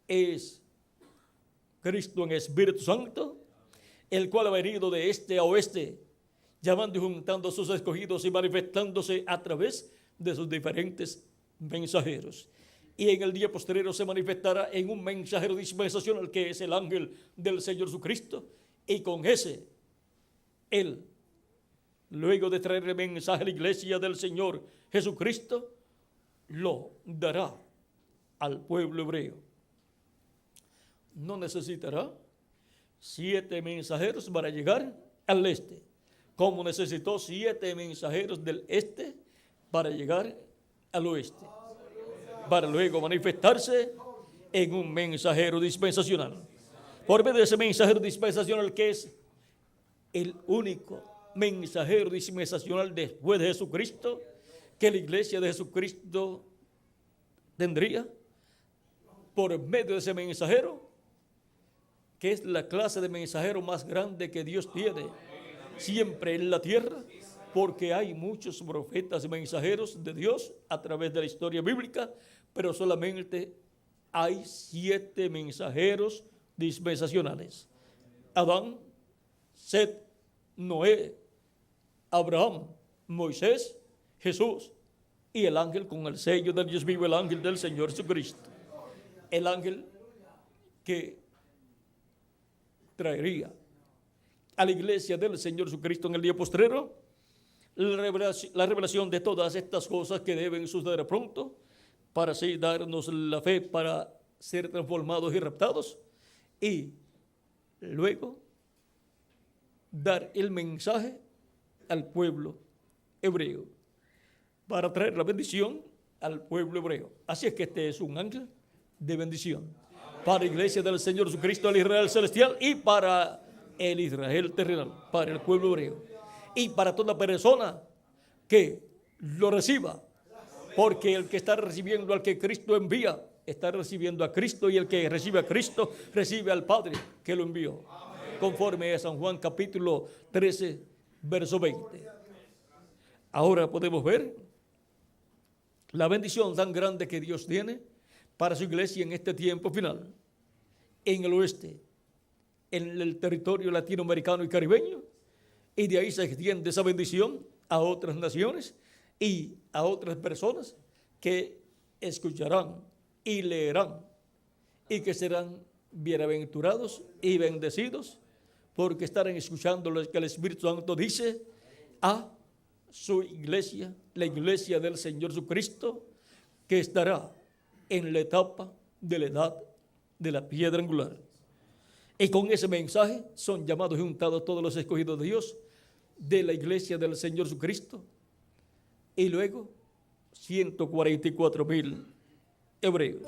es Cristo en Espíritu Santo, el cual ha venido de este a oeste, llamando y juntando a sus escogidos y manifestándose a través de sus diferentes mensajeros. Y en el día postrero se manifestará en un mensajero dispensacional, que es el ángel del Señor Jesucristo, y con ese, él, luego de traer el mensaje a la iglesia del Señor Jesucristo, lo dará al pueblo hebreo. No necesitará 7 mensajeros para llegar al este, como necesitó 7 mensajeros del este para llegar al oeste, para luego manifestarse en un mensajero dispensacional. Por medio de ese mensajero dispensacional, que es el único mensajero dispensacional después de Jesucristo, que la iglesia de Jesucristo tendría, por medio de ese mensajero, que es la clase de mensajero más grande que Dios tiene siempre en la tierra, porque hay muchos profetas y mensajeros de Dios a través de la historia bíblica, pero solamente hay 7 mensajeros dispensacionales: Adán, Set, Noé, Abraham, Moisés, Jesús y el ángel con el sello del Dios vivo, el ángel del Señor Jesucristo, el ángel que traería a la iglesia del Señor Jesucristo en el día postrero la revelación de todas estas cosas que deben suceder pronto, para así darnos la fe para ser transformados y raptados, y luego dar el mensaje al pueblo hebreo, para traer la bendición al pueblo hebreo. Así es que este es un ángel de bendición para la iglesia del Señor Jesucristo, el Israel celestial, y para el Israel terrenal, para el pueblo hebreo, y para toda persona que lo reciba, porque el que está recibiendo al que Cristo envía, está recibiendo a Cristo, y el que recibe a Cristo, recibe al Padre que lo envió, conforme a San Juan capítulo 13, verso 20. Ahora podemos ver la bendición tan grande que Dios tiene para su iglesia en este tiempo final, en el oeste, en el territorio latinoamericano y caribeño, y de ahí se extiende esa bendición a otras naciones y a otras personas que escucharán y leerán, y que serán bienaventurados y bendecidos, porque estarán escuchando lo que el Espíritu Santo dice a su iglesia, la iglesia del Señor Jesucristo, que estará en la etapa de la edad de la piedra angular. Y con ese mensaje son llamados y juntados todos los escogidos de Dios de la iglesia del Señor Jesucristo, y luego 144,000 hebreos.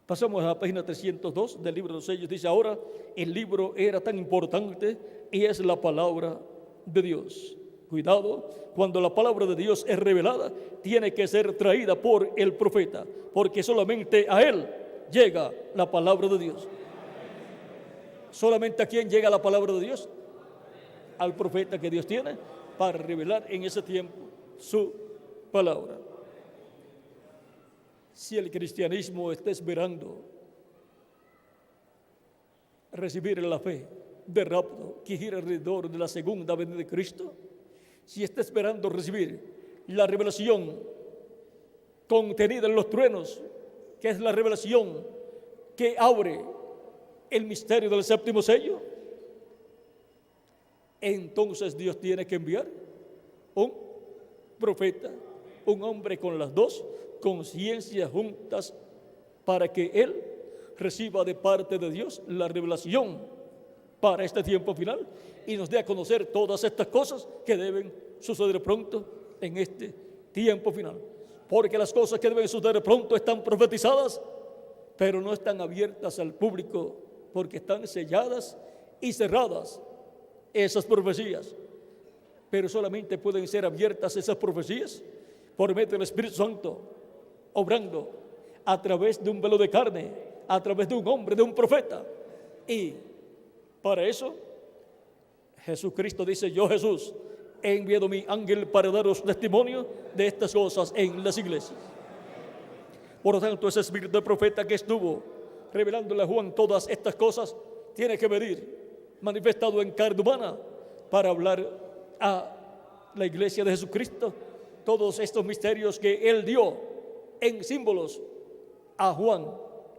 Pasamos a la página 302 del libro de los sellos. Dice: ahora el libro era tan importante y es la palabra de Dios. Cuidado, cuando la palabra de Dios es revelada, tiene que ser traída por el profeta, porque solamente a él llega la palabra de Dios. ¿Solamente a quién llega la palabra de Dios? Al profeta que Dios tiene para revelar en ese tiempo su palabra. Si el cristianismo está esperando recibir la fe de rapto que gira alrededor de la segunda venida de Cristo, si está esperando recibir la revelación contenida en los truenos, que es la revelación que abre el misterio del séptimo sello, entonces Dios tiene que enviar un profeta, un hombre con las dos conciencias juntas, para que él reciba de parte de Dios la revelación para este tiempo final y nos dé a conocer todas estas cosas que deben suceder pronto en este tiempo final. Porque las cosas que deben suceder pronto están profetizadas, pero no están abiertas al público, porque están selladas y cerradas esas profecías. Pero solamente pueden ser abiertas esas profecías por medio del Espíritu Santo, obrando a través de un velo de carne a través de un hombre, de un profeta. Y para eso Jesucristo dice: yo, Jesús, he enviado mi ángel para daros testimonio de estas cosas en las iglesias. Por lo tanto, ese espíritu de profeta que estuvo revelándole a Juan todas estas cosas tiene que venir manifestado en carne humana para hablar a la iglesia de Jesucristo todos estos misterios que él dio en símbolos a Juan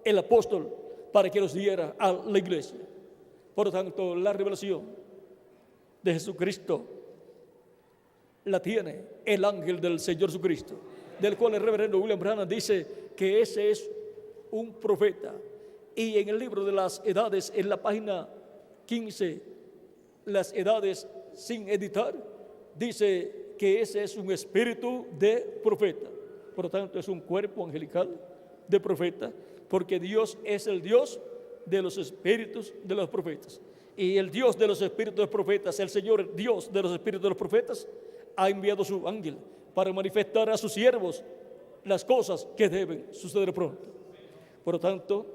el apóstol para que los diera a la iglesia. Por lo tanto, la revelación de Jesucristo la tiene el ángel del Señor Jesucristo, del cual el reverendo William Branham dice que ese es un profeta. Y en el libro de las edades, en la página 15, las edades sin editar, dice que ese es un espíritu de profeta. Por lo tanto, es un cuerpo angelical de profeta, porque Dios es el Dios de los espíritus de los profetas. Y el Dios de los espíritus de los profetas, el Señor Dios de los espíritus de los profetas, ha enviado su ángel para manifestar a sus siervos las cosas que deben suceder pronto. Por lo tanto,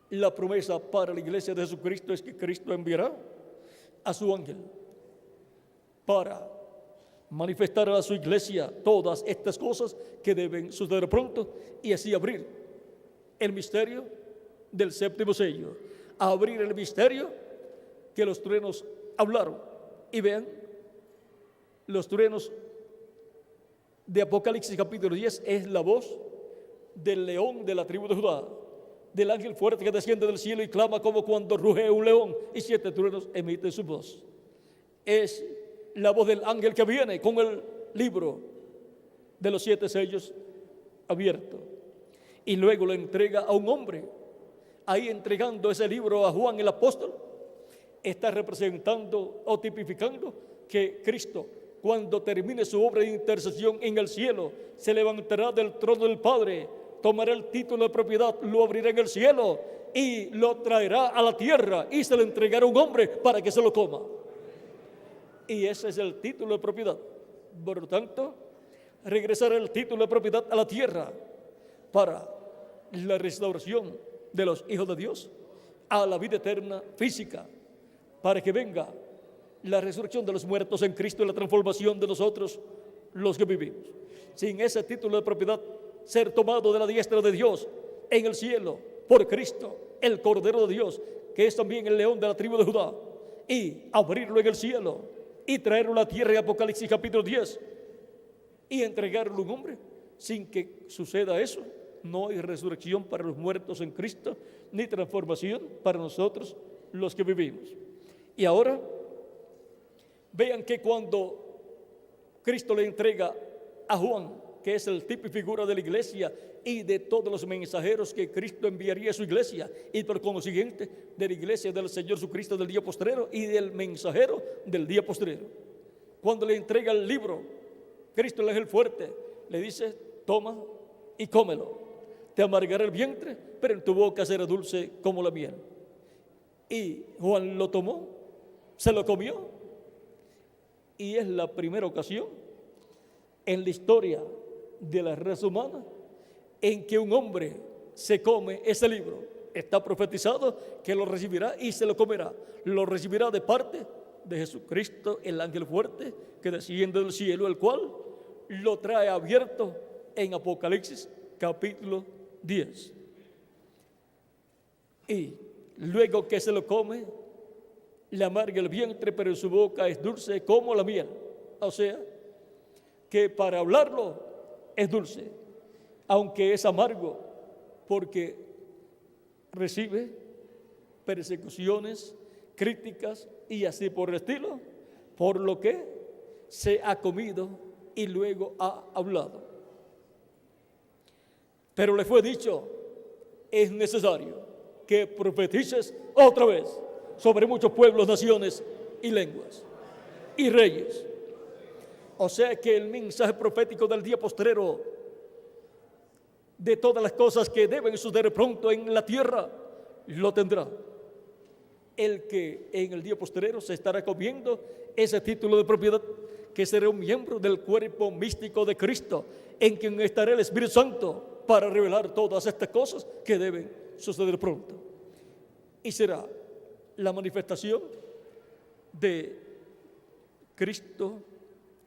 la promesa para la iglesia de Jesucristo es que Cristo enviará a su ángel para manifestar a su iglesia todas estas cosas que deben suceder pronto, y así abrir el misterio del séptimo sello, abrir el misterio que los truenos hablaron. Y vean, los truenos de Apocalipsis capítulo 10 es la voz del león de la tribu de Judá, del ángel fuerte que desciende del cielo y clama como cuando ruge un león, y 7 truenos emiten su voz. Es la voz del ángel que viene con el libro de los 7 sellos abierto, y luego lo entrega a un hombre. Ahí, entregando ese libro a Juan el apóstol, está representando o tipificando que Cristo, cuando termine su obra de intercesión en el cielo, se levantará del trono del Padre, tomará el título de propiedad, lo abrirá en el cielo y lo traerá a la tierra, y se lo entregará a un hombre para que se lo coma. Y ese es el título de propiedad. Por lo tanto, regresará el título de propiedad a la tierra para la restauración de los hijos de Dios a la vida eterna física, para que venga la resurrección de los muertos en Cristo y la transformación de nosotros los que vivimos. Sin ese título de propiedad ser tomado de la diestra de Dios en el cielo por Cristo, el Cordero de Dios, que es también el león de la tribu de Judá, y abrirlo en el cielo y traerlo a la tierra en Apocalipsis capítulo 10 y entregarlo a un hombre, sin que suceda eso, no hay resurrección para los muertos en Cristo, ni transformación para nosotros los que vivimos. Y ahora, vean que cuando Cristo le entrega a Juan, que es el tipo y figura de la iglesia y de todos los mensajeros que Cristo enviaría a su iglesia, y por consiguiente de la iglesia del Señor Jesucristo del día postrero y del mensajero del día postrero, cuando le entrega el libro, Cristo, el ángel fuerte, le dice: toma y cómelo, te amargará el vientre, pero en tu boca será dulce como la miel. Y Juan lo tomó, se lo comió, y es la primera ocasión en la historia de la raza humana en que un hombre se come ese libro. Está profetizado que lo recibirá y se lo comerá. Lo recibirá de parte de Jesucristo, el ángel fuerte que desciende del cielo, el cual lo trae abierto en Apocalipsis capítulo 10. Y luego que se lo come, le amarga el vientre, pero en su boca es dulce como la miel. O sea, que para hablarlo es dulce, aunque es amargo, porque recibe persecuciones, críticas y así por el estilo, por lo que se ha comido y luego ha hablado. Pero le fue dicho: es necesario que profetices otra vez sobre muchos pueblos, naciones y lenguas y reyes. O sea que el mensaje profético del día postrero, de todas las cosas que deben suceder pronto en la tierra, lo tendrá el que en el día postrero se estará comiendo ese título de propiedad, que será un miembro del cuerpo místico de Cristo, en quien estará el Espíritu Santo para revelar todas estas cosas que deben suceder pronto. Y será la manifestación de Cristo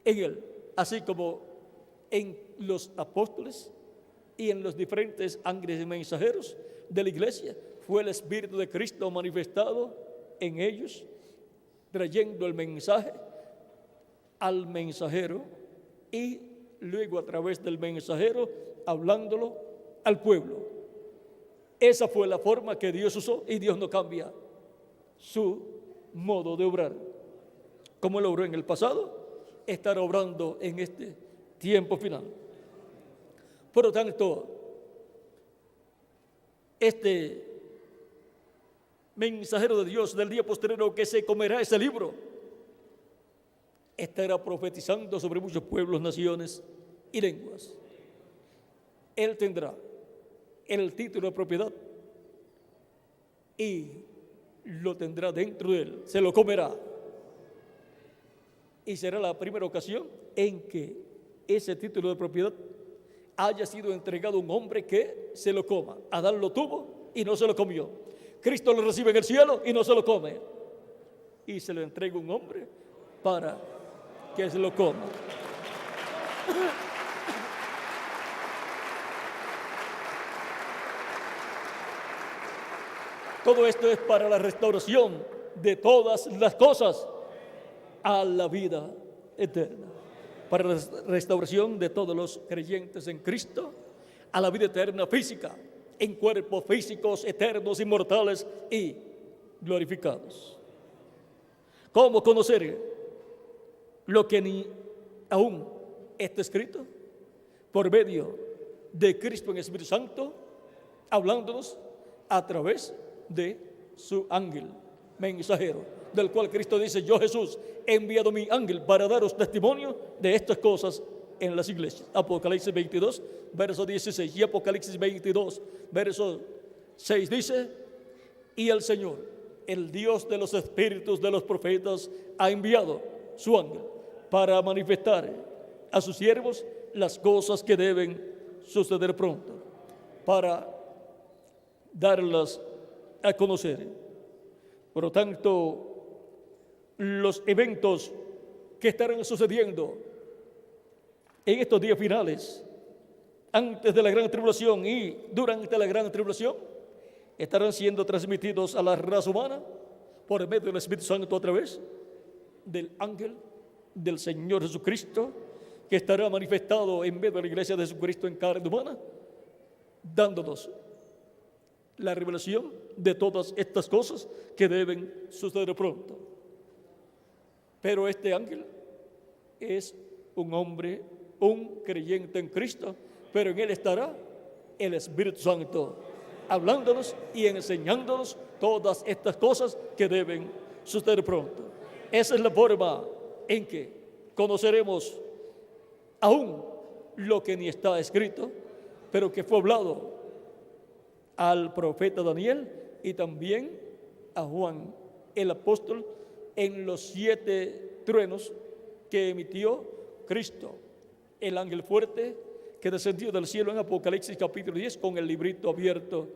en él, así como en los apóstoles y en los diferentes ángeles y mensajeros de la iglesia. Fue el Espíritu de Cristo manifestado en ellos, trayendo el mensaje al mensajero y luego a través del mensajero hablándolo al pueblo. Esa fue la forma que Dios usó, y Dios no cambia su modo de obrar. Como lo obró en el pasado, estará obrando en este tiempo final. Por lo tanto, este mensajero de Dios del día postrero que se comerá ese libro estará profetizando sobre muchos pueblos, naciones y lenguas. Él tendrá el título de propiedad y lo tendrá dentro de él, se lo comerá. Y será la primera ocasión en que ese título de propiedad haya sido entregado a un hombre que se lo coma. Adán lo tuvo y no se lo comió. Cristo lo recibe en el cielo y no se lo come. Y se lo entrega a un hombre para que se lo coma. Todo esto es para la restauración de todas las cosas a la vida eterna. Para la restauración de todos los creyentes en Cristo a la vida eterna física, en cuerpos físicos eternos, inmortales y glorificados. ¿Cómo conocer lo que ni aún está escrito? Por medio de Cristo en Espíritu Santo, hablándonos a través de su ángel mensajero, del cual Cristo dice: yo, Jesús, he enviado mi ángel para daros testimonio de estas cosas en las iglesias. Apocalipsis 22, verso 16, y Apocalipsis 22, verso 6 dice: y el Señor, el Dios de los espíritus de los profetas, ha enviado su ángel para manifestar a sus siervos las cosas que deben suceder pronto, para darlas a conocer. Por lo tanto, los eventos que estarán sucediendo en estos días finales, antes de la gran tribulación y durante la gran tribulación, estarán siendo transmitidos a la raza humana por medio del Espíritu Santo, a través del ángel del Señor Jesucristo, que estará manifestado en medio de la iglesia de Jesucristo en carne humana, dándonos la revelación de todas estas cosas que deben suceder pronto. Pero este ángel es un hombre, un creyente en Cristo, pero en él estará el Espíritu Santo, hablándonos y enseñándonos todas estas cosas que deben suceder pronto. Esa es la forma en que conoceremos aún lo que ni está escrito, pero que fue hablado al profeta Daniel y también a Juan el apóstol en los 7 truenos que emitió Cristo, el ángel fuerte que descendió del cielo, en Apocalipsis capítulo 10, con el librito abierto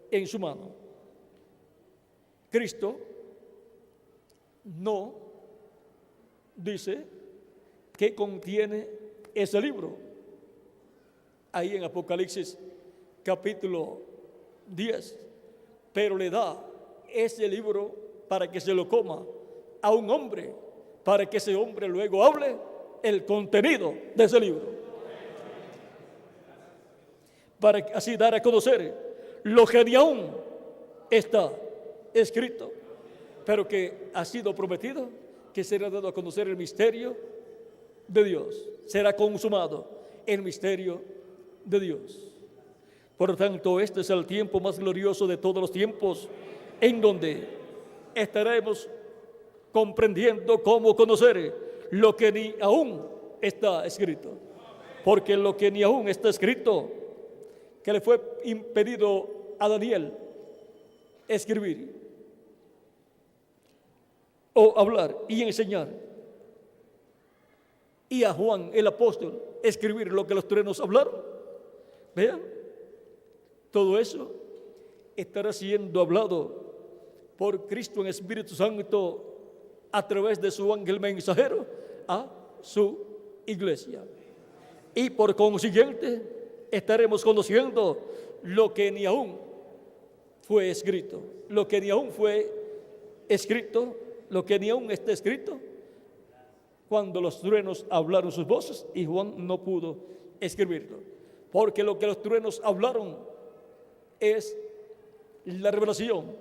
en su mano. Cristo no dice qué contiene ese libro. Ahí en Apocalipsis capítulo 10, pero le da ese libro para que se lo coma a un hombre, para que ese hombre luego hable el contenido de ese libro, para así dar a conocer lo que ni aún está escrito, pero que ha sido prometido que será dado a conocer el misterio de Dios, será consumado el misterio de Dios. Por lo tanto, este es el tiempo más glorioso de todos los tiempos, en donde estaremos comprendiendo cómo conocer lo que ni aún está escrito. Porque lo que ni aún está escrito, que le fue impedido a Daniel escribir o hablar y enseñar, y a Juan el apóstol escribir lo que los truenos hablaron, vean, todo eso estará siendo hablado por Cristo en Espíritu Santo a través de su ángel mensajero a su iglesia. Y por consiguiente estaremos conociendo lo que ni aún fue escrito, lo que ni aún fue escrito, lo que ni aún está escrito cuando los truenos hablaron sus voces y Juan no pudo escribirlo. Porque lo que los truenos hablaron es la revelación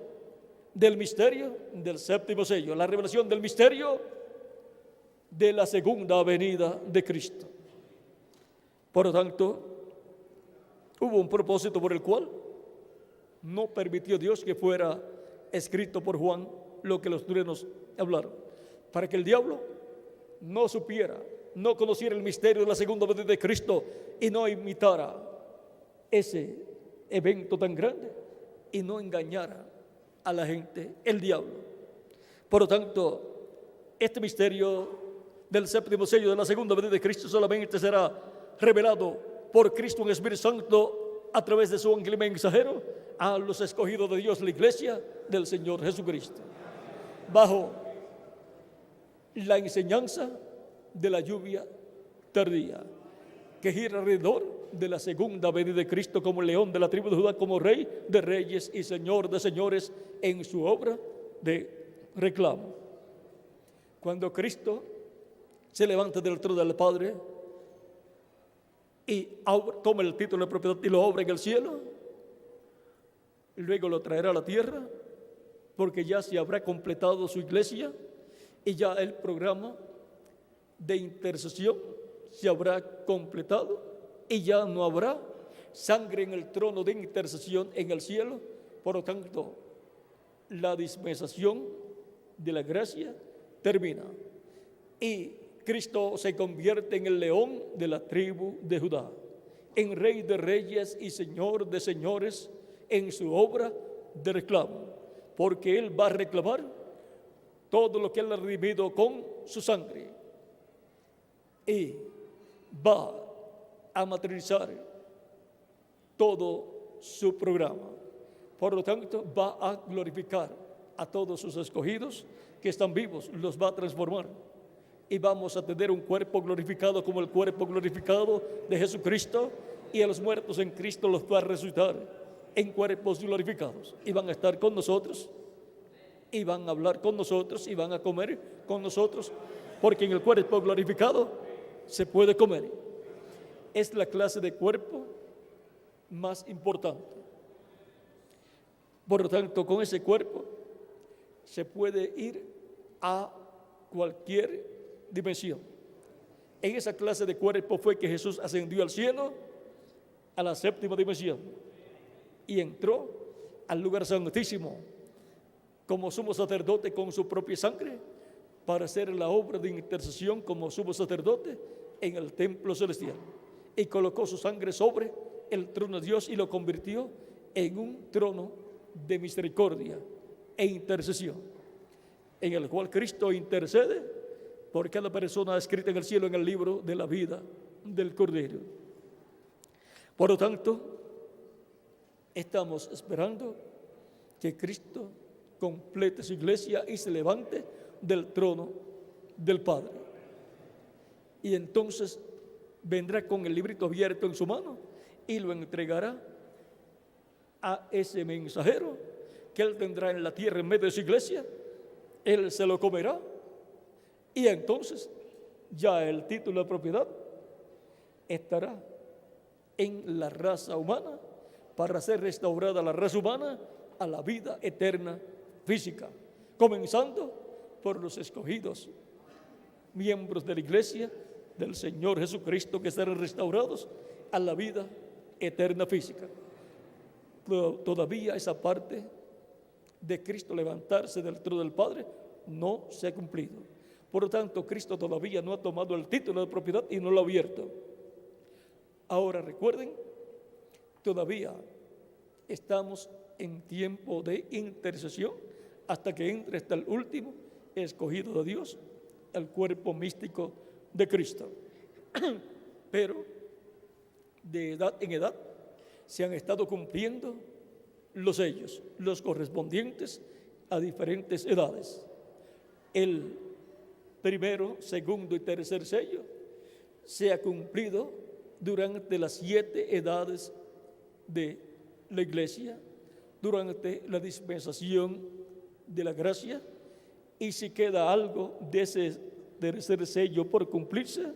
del misterio del séptimo sello, la revelación del misterio de la segunda venida de Cristo. Por lo tanto, hubo un propósito por el cual no permitió Dios que fuera escrito por Juan lo que los truenos hablaron, para que el diablo no supiera, no conociera el misterio de la segunda venida de Cristo y no imitara ese evento tan grande y no engañara a la gente, el diablo. Por lo tanto, este misterio del séptimo sello de la segunda venida de Cristo solamente será revelado por Cristo en Espíritu Santo a través de su ángel mensajero a los escogidos de Dios, la iglesia del Señor Jesucristo, bajo la enseñanza de la lluvia tardía, que gira alrededor de la segunda venida de Cristo como león de la tribu de Judá, como rey de reyes y señor de señores en su obra de reclamo. Cuando Cristo se levanta del trono del Padre y toma el título de propiedad y lo obra en el cielo, luego lo traerá a la tierra, porque ya se habrá completado su iglesia y ya el programa de intercesión se habrá completado y ya no habrá sangre en el trono de intercesión en el cielo. Por lo tanto, la dispensación de la gracia termina y Cristo se convierte en el león de la tribu de Judá, en rey de reyes y señor de señores en su obra de reclamo, porque Él va a reclamar todo lo que Él ha redimido con su sangre y va a materializar todo su programa. Por lo tanto, va a glorificar a todos sus escogidos que están vivos, los va a transformar y vamos a tener un cuerpo glorificado como el cuerpo glorificado de Jesucristo, y a los muertos en Cristo los va a resucitar en cuerpos glorificados y van a estar con nosotros y van a hablar con nosotros y van a comer con nosotros, porque en el cuerpo glorificado se puede comer. Es la clase de cuerpo más importante. Por lo tanto, con ese cuerpo se puede ir a cualquier dimensión. En esa clase de cuerpo fue que Jesús ascendió al cielo, a la séptima dimensión, y entró al lugar santísimo como sumo sacerdote con su propia sangre para hacer la obra de intercesión como sumo sacerdote en el templo celestial, y colocó su sangre sobre el trono de Dios y lo convirtió en un trono de misericordia e intercesión, en el cual Cristo intercede por cada persona escrita en el cielo en el libro de la vida del Cordero. Por lo tanto, estamos esperando que Cristo complete su iglesia y se levante del trono del Padre. Y entonces vendrá con el librito abierto en su mano y lo entregará a ese mensajero que Él tendrá en la tierra en medio de su iglesia. Él se lo comerá y entonces ya el título de propiedad estará en la raza humana para ser restaurada la raza humana a la vida eterna física, comenzando por los escogidos miembros de la iglesia del Señor Jesucristo, que serán restaurados a la vida eterna física. Todavía esa parte de Cristo levantarse del trono del Padre no se ha cumplido. Por lo tanto, Cristo todavía no ha tomado el título de propiedad y no lo ha abierto. Ahora recuerden, todavía estamos en tiempo de intercesión hasta que entre hasta el último escogido de Dios, el cuerpo místico de Cristo. Pero de edad en edad se han estado cumpliendo los sellos, los correspondientes a diferentes edades. El primero, segundo y tercer sello se ha cumplido durante las 7 edades de la Iglesia, durante la dispensación de la gracia, y si queda algo de ese tercer sello por cumplirse,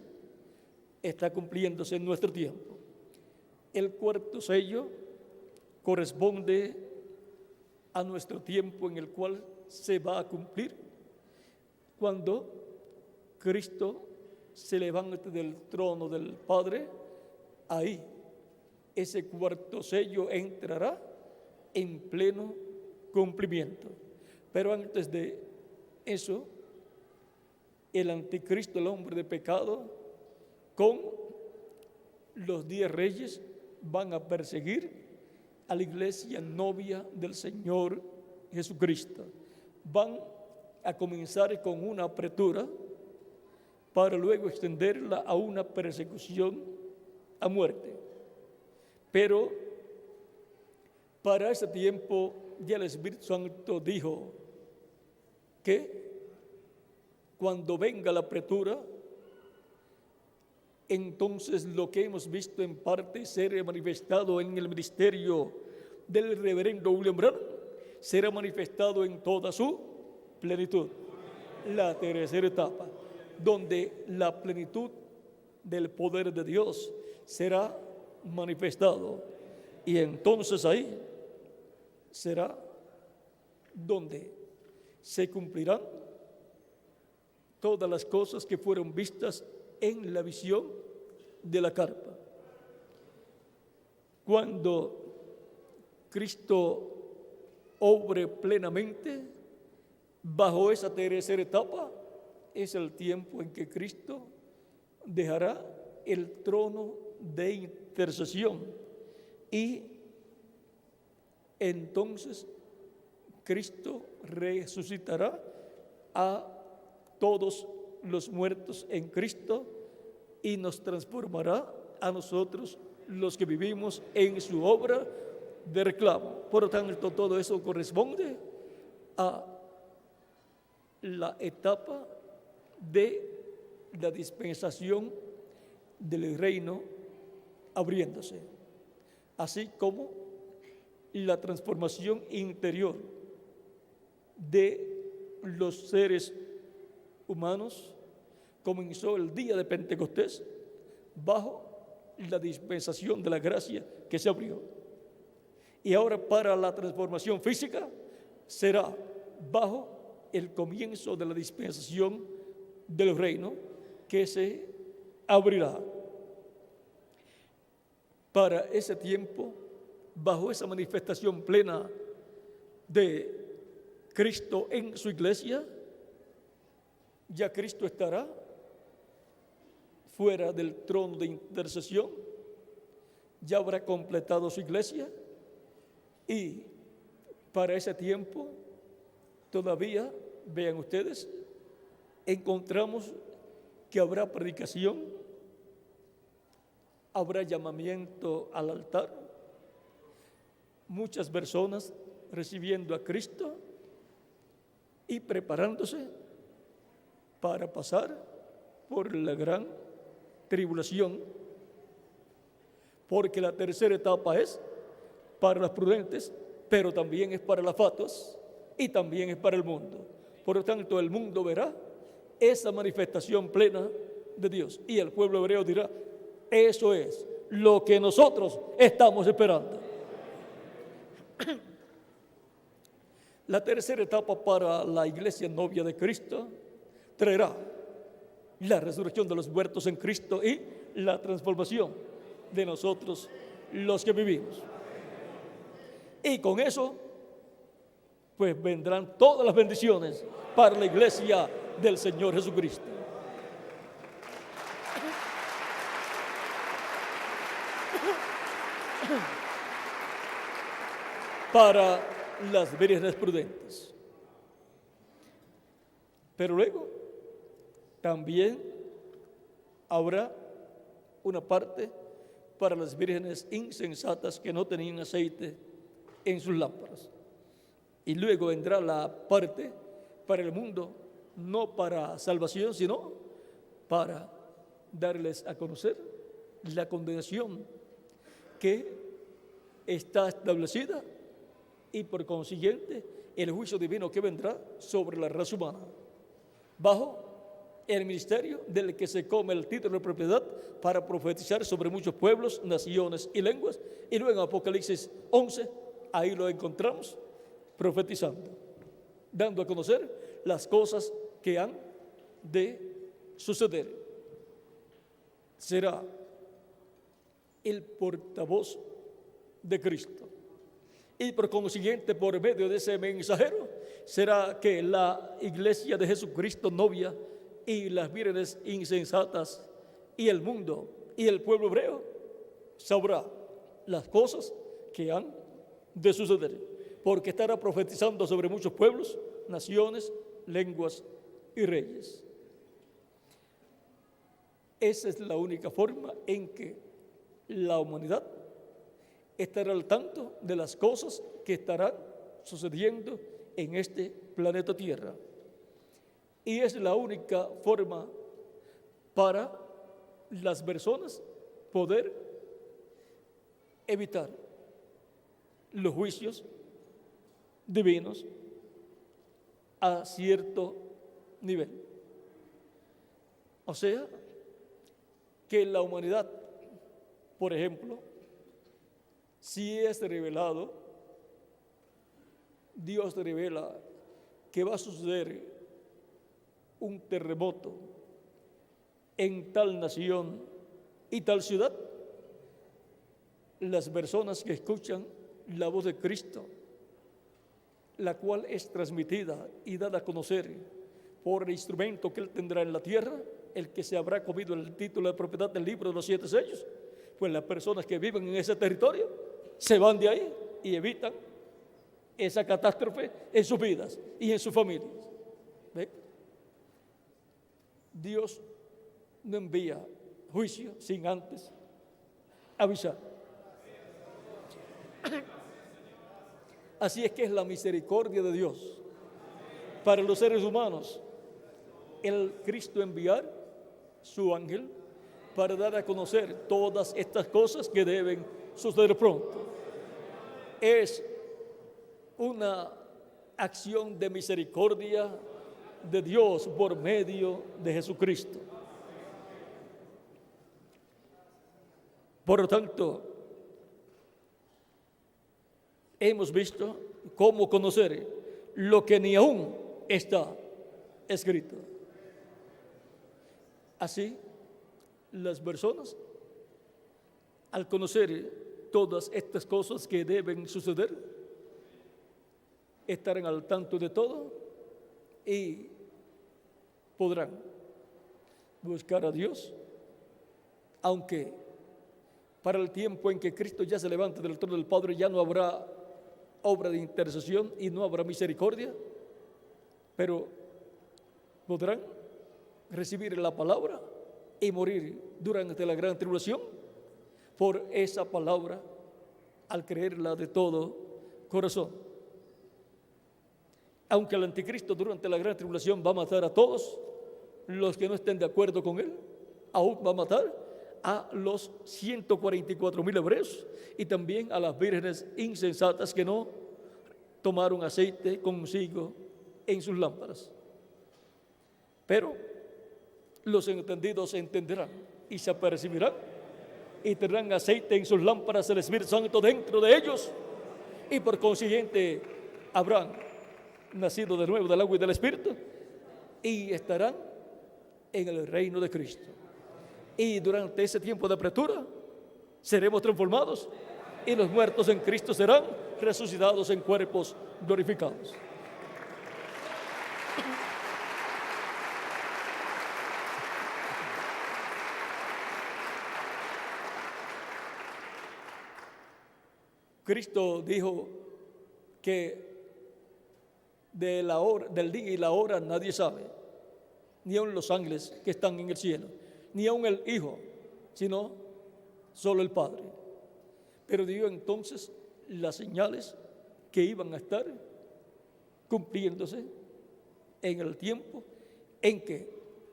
está cumpliéndose en nuestro tiempo. El cuarto sello corresponde a nuestro tiempo, en el cual se va a cumplir cuando Cristo se levante del trono del Padre. Ahí ese cuarto sello entrará en pleno cumplimiento. Pero antes de eso, el anticristo, el hombre de pecado, con los 10 reyes, van a perseguir a la iglesia novia del Señor Jesucristo. Van a comenzar con una apertura para luego extenderla a una persecución a muerte. Pero para ese tiempo ya el Espíritu Santo dijo que cuando venga la apertura, entonces lo que hemos visto en parte será manifestado en el ministerio del reverendo William Branham, será manifestado en toda su plenitud. La tercera etapa, donde la plenitud del poder de Dios será manifestado, y entonces ahí será donde se cumplirán todas las cosas que fueron vistas en la visión de la carpa. Cuando Cristo obre plenamente bajo esa tercera etapa, es el tiempo en que Cristo dejará el trono de intercesión, y entonces Cristo resucitará a todos los muertos en Cristo y nos transformará a nosotros, los que vivimos en su obra de reclamo. Por lo tanto, todo eso corresponde a la etapa de la dispensación del reino abriéndose, así como la transformación interior de los seres humanos comenzó el día de Pentecostés bajo la dispensación de la gracia que se abrió, y ahora para la transformación física será bajo el comienzo de la dispensación del reino que se abrirá. Para ese tiempo, bajo esa manifestación plena de Cristo en su iglesia, ya Cristo estará fuera del trono de intercesión, ya habrá completado su iglesia, y para ese tiempo todavía, vean ustedes, encontramos que habrá predicación, habrá llamamiento al altar, muchas personas recibiendo a Cristo y preparándose para pasar por la gran tribulación, porque la tercera etapa es para los prudentes, pero también es para los fatuos y también es para el mundo. Por lo tanto, el mundo verá esa manifestación plena de Dios, y el pueblo hebreo dirá: eso es lo que nosotros estamos esperando. La tercera etapa para la iglesia novia de Cristo traerá la resurrección de los muertos en Cristo y la transformación de nosotros, los que vivimos. Y con eso, pues vendrán todas las bendiciones para la iglesia del Señor Jesucristo. Para las vírgenes prudentes. Pero luego también habrá una parte para las vírgenes insensatas que no tenían aceite en sus lámparas. Y luego vendrá la parte para el mundo, no para salvación, sino para darles a conocer la condenación que está establecida y por consiguiente el juicio divino que vendrá sobre la raza humana, bajo el ministerio del que se come el título de propiedad para profetizar sobre muchos pueblos, naciones y lenguas. Y luego en Apocalipsis 11, ahí lo encontramos profetizando, dando a conocer las cosas que han de suceder. Será el portavoz de Cristo. Y por consiguiente, por medio de ese mensajero, será que la iglesia de Jesucristo novia y las vírgenes insensatas y el mundo y el pueblo hebreo sabrá las cosas que han de suceder, porque estará profetizando sobre muchos pueblos, naciones, lenguas y reyes. Esa es la única forma en que la humanidad estará al tanto de las cosas que estarán sucediendo en este planeta Tierra. Y es la única forma para las personas poder evitar los juicios divinos a cierto nivel. O sea, que la humanidad, por ejemplo, si es revelado, Dios revela que va a suceder un terremoto en tal nación y tal ciudad, las personas que escuchan la voz de Cristo, la cual es transmitida y dada a conocer por el instrumento que Él tendrá en la tierra, el que se habrá comido el título de propiedad del libro de los 7 sellos, pues las personas que viven en ese territorio se van de ahí y evitan esa catástrofe en sus vidas y en sus familias. ¿Ve? Dios no envía juicio sin antes avisar. Así es que es la misericordia de Dios para los seres humanos el Cristo enviar su ángel para dar a conocer todas estas cosas que deben suceder pronto. Es una acción de misericordia de Dios por medio de Jesucristo. Por lo tanto, hemos visto cómo conocer lo que ni aún está escrito. Así, las personas, al conocer todas estas cosas que deben suceder, estarán al tanto de todo y podrán buscar a Dios, aunque para el tiempo en que Cristo ya se levante del trono del Padre ya no habrá obra de intercesión y no habrá misericordia, pero podrán recibir la palabra y morir durante la gran tribulación por esa palabra al creerla de todo corazón. Aunque el anticristo durante la gran tribulación va a matar a todos los que no estén de acuerdo con él, aún va a matar a los 144,000 hebreos y también a las vírgenes insensatas que no tomaron aceite consigo en sus lámparas. Pero los entendidos entenderán y se apercibirán y tendrán aceite en sus lámparas, el Espíritu Santo dentro de ellos, y por consiguiente habrán nacido de nuevo del agua y del Espíritu y estarán en el reino de Cristo. Y durante ese tiempo de apertura seremos transformados y los muertos en Cristo serán resucitados en cuerpos glorificados. Cristo dijo que de la hora, del día y la hora nadie sabe, ni aun los ángeles que están en el cielo, ni aun el Hijo, sino solo el Padre. Pero dio entonces las señales que iban a estar cumpliéndose en el tiempo en que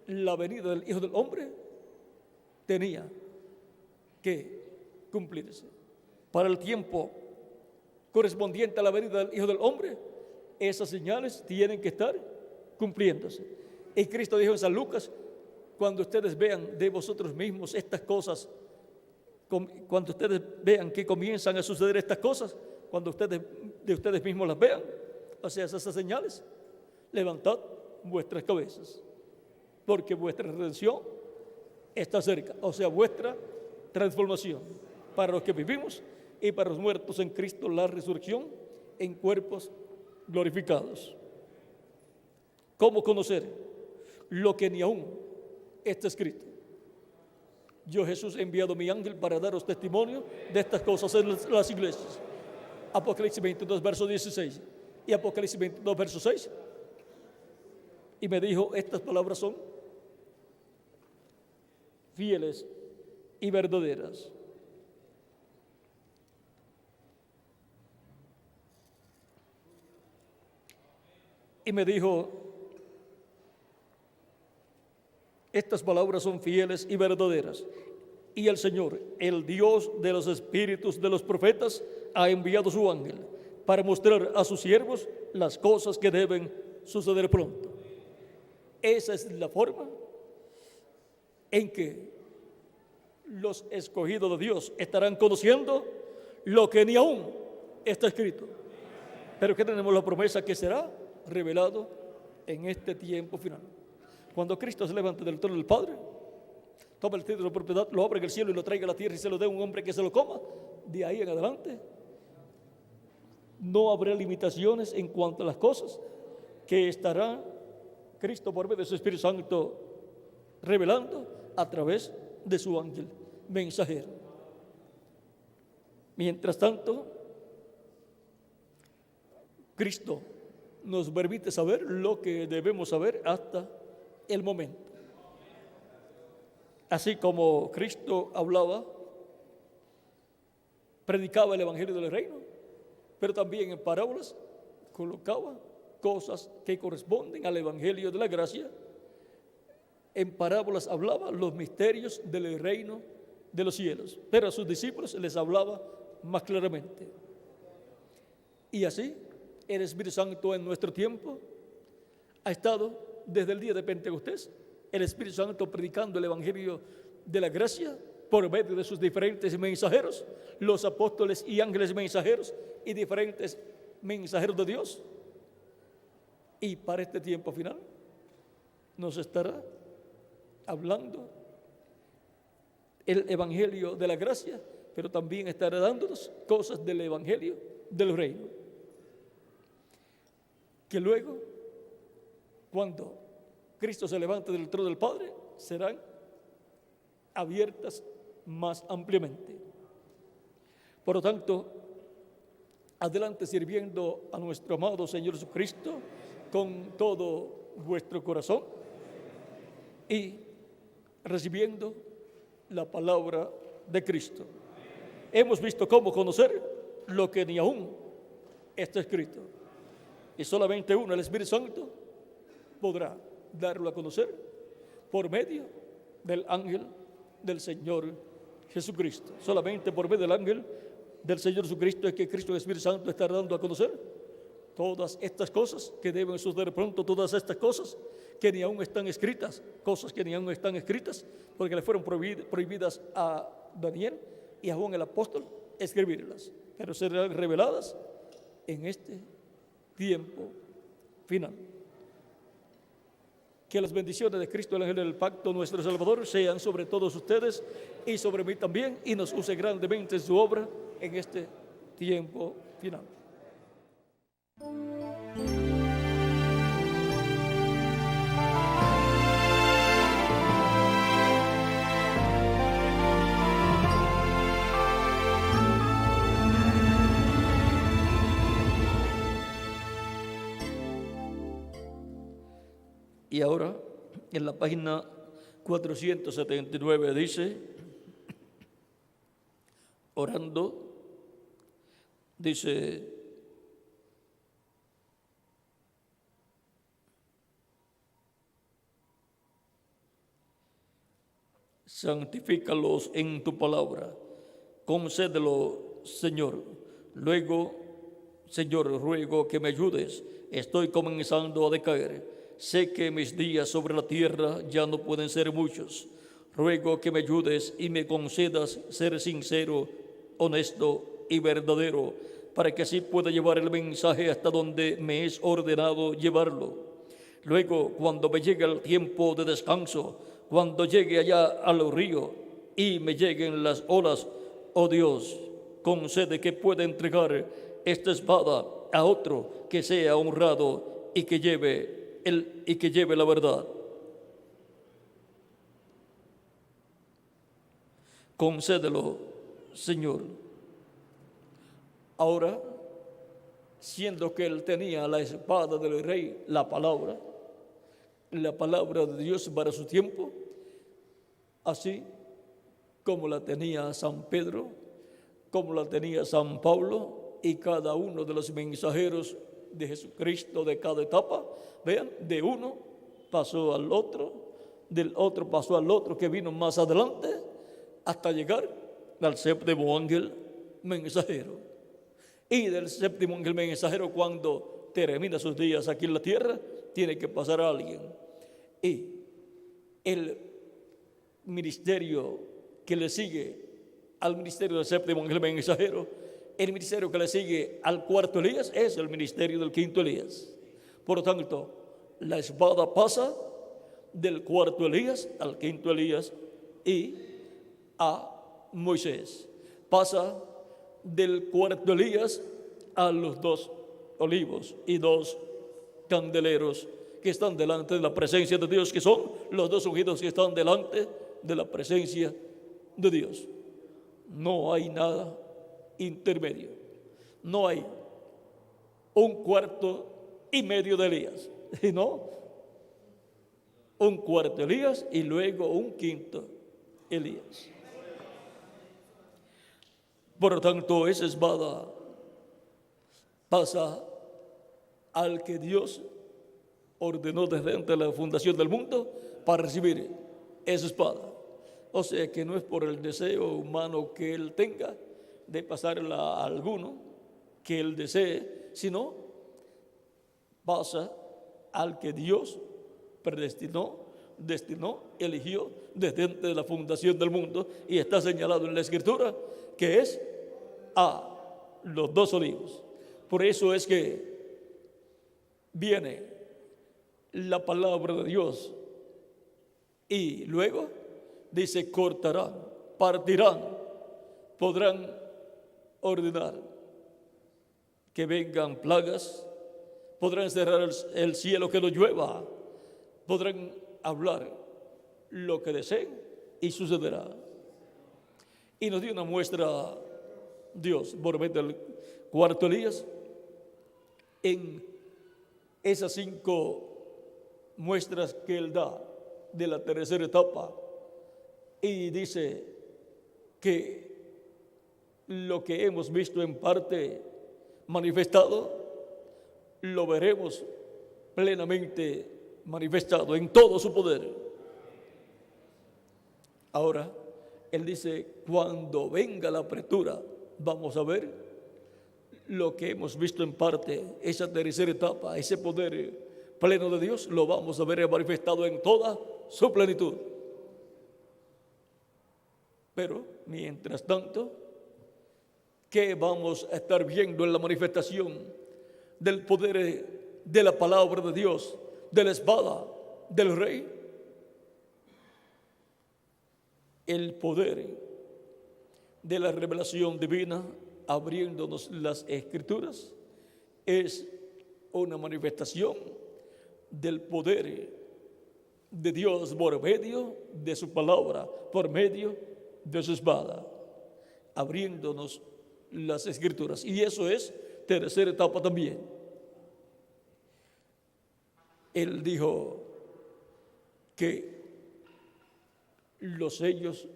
la venida del Hijo del Hombre tenía que cumplirse. Para el tiempo correspondiente a la venida del Hijo del Hombre, esas señales tienen que estar cumpliéndose. Y Cristo dijo en San Lucas: cuando ustedes vean de vosotros mismos estas cosas, cuando ustedes vean que comienzan a suceder estas cosas, cuando ustedes de ustedes mismos las vean, o sea, esas señales, levantad vuestras cabezas, porque vuestra redención está cerca, o sea, vuestra transformación, para los que vivimos y para los muertos en Cristo, la resurrección en cuerpos glorificados. ¿Cómo conocer lo que ni aún está escrito? Yo, Jesús, he enviado mi ángel para daros testimonio de estas cosas en las iglesias. Apocalipsis 22, verso 16 y Apocalipsis 22, verso 6. Y me dijo: estas palabras son fieles y verdaderas. Y me dijo: estas palabras son fieles y verdaderas. Y el Señor, el Dios de los espíritus de los profetas, ha enviado su ángel para mostrar a sus siervos las cosas que deben suceder pronto. Esa es la forma en que los escogidos de Dios estarán conociendo lo que ni aún está escrito, pero que tenemos la promesa que será revelado en este tiempo final. Cuando Cristo se levante del trono del Padre, toma el título de propiedad, lo abra en el cielo y lo traiga a la tierra y se lo dé a un hombre que se lo coma, de ahí en adelante no habrá limitaciones en cuanto a las cosas que estará Cristo por medio de su Espíritu Santo revelando a través de su ángel mensajero. Mientras tanto, Cristo nos permite saber lo que debemos saber hasta el momento. Así como Cristo hablaba, predicaba el Evangelio del Reino, pero también en parábolas colocaba cosas que corresponden al Evangelio de la Gracia. En parábolas hablaba los misterios del reino de los cielos, pero a sus discípulos les hablaba más claramente. Y así el Espíritu Santo en nuestro tiempo ha estado desde el día de Pentecostés, el Espíritu Santo predicando el Evangelio de la Gracia por medio de sus diferentes mensajeros, los apóstoles y ángeles mensajeros y diferentes mensajeros de Dios. Y para este tiempo final nos estará hablando el Evangelio de la Gracia, pero también estará dándonos cosas del Evangelio del Reino, que luego, cuando Cristo se levante del trono del Padre, serán abiertas más ampliamente. Por lo tanto, adelante sirviendo a nuestro amado Señor Jesucristo con todo vuestro corazón y recibiendo la palabra de Cristo. Hemos visto cómo conocer lo que ni aún está escrito, y solamente uno, el Espíritu Santo, podrá darlo a conocer por medio del ángel del Señor Jesucristo. Solamente por medio del ángel del Señor Jesucristo es que Cristo, el Espíritu Santo, está dando a conocer todas estas cosas que deben suceder pronto, todas estas cosas que ni aún están escritas, cosas que ni aún están escritas, porque le fueron prohibidas a Daniel y a Juan el apóstol escribirlas, pero serán reveladas en este tiempo final. Que las bendiciones de Cristo, el ángel del pacto, nuestro Salvador, sean sobre todos ustedes y sobre mí también, y nos use grandemente en su obra en este tiempo final. Y ahora, en la página 479 dice, orando, dice: santifícalos en tu palabra. Concédelo, Señor. Luego, Señor, ruego que me ayudes. Estoy comenzando a decaer. Sé que mis días sobre la tierra ya no pueden ser muchos. Ruego que me ayudes y me concedas ser sincero, honesto y verdadero, para que así pueda llevar el mensaje hasta donde me es ordenado llevarlo. Luego, cuando me llegue el tiempo de descanso, cuando llegue allá al río y me lleguen las olas, oh Dios, concede que pueda entregar esta espada a otro que sea honrado y que lleve la verdad. Concédelo, Señor. Ahora, siendo que él tenía la espada del rey, la palabra de Dios para su tiempo, así como la tenía San Pedro, como la tenía San Pablo y cada uno de los mensajeros de Jesucristo de cada etapa. Vean, de uno pasó al otro, del otro pasó al otro que vino más adelante, hasta llegar al séptimo ángel mensajero. Y del séptimo ángel mensajero, cuando termina sus días aquí en la tierra, tiene que pasar a alguien. Y el ministerio que le sigue al ministerio del séptimo ángel mensajero, el ministerio que le sigue al cuarto Elías, es el ministerio del quinto Elías. Por lo tanto, la espada pasa del cuarto Elías al quinto Elías y a Moisés. Pasa del cuarto Elías a los 2 olivos y 2 candeleros que están delante de la presencia de Dios, que son los 2 ungidos que están delante de la presencia de Dios. No hay nada intermedio. No hay un cuarto y medio de Elías, sino un cuarto Elías y luego un quinto Elías. Por lo tanto, esa espada pasa al que Dios ordenó desde antes de la fundación del mundo para recibir esa espada. O sea que no es por el deseo humano que él tenga de pasarla a alguno que él desee, sino pasa al que Dios predestinó, destinó, eligió desde antes de la fundación del mundo, y está señalado en la Escritura que es a los 2 olivos. Por eso es que viene la palabra de Dios y luego dice: cortarán, partirán, podrán ordenar que vengan plagas, podrán cerrar el cielo que no llueva, podrán hablar lo que deseen y sucederá. Y nos dio una muestra Dios por medio del cuarto Elías en esas 5 muestras que él da de la tercera etapa, y dice que lo que hemos visto en parte manifestado, lo veremos plenamente manifestado en todo su poder. Ahora, él dice: cuando venga la apertura, vamos a ver lo que hemos visto en parte, esa tercera etapa, ese poder pleno de Dios, lo vamos a ver manifestado en toda su plenitud. Pero, mientras tanto, ¿qué vamos a estar viendo en la manifestación del poder de la palabra de Dios, de la espada del rey? El poder de la revelación divina abriéndonos las Escrituras es una manifestación del poder de Dios por medio de su palabra, por medio de su espada, abriéndonos las Escrituras. Y eso es tercera etapa también. Él dijo que los sellos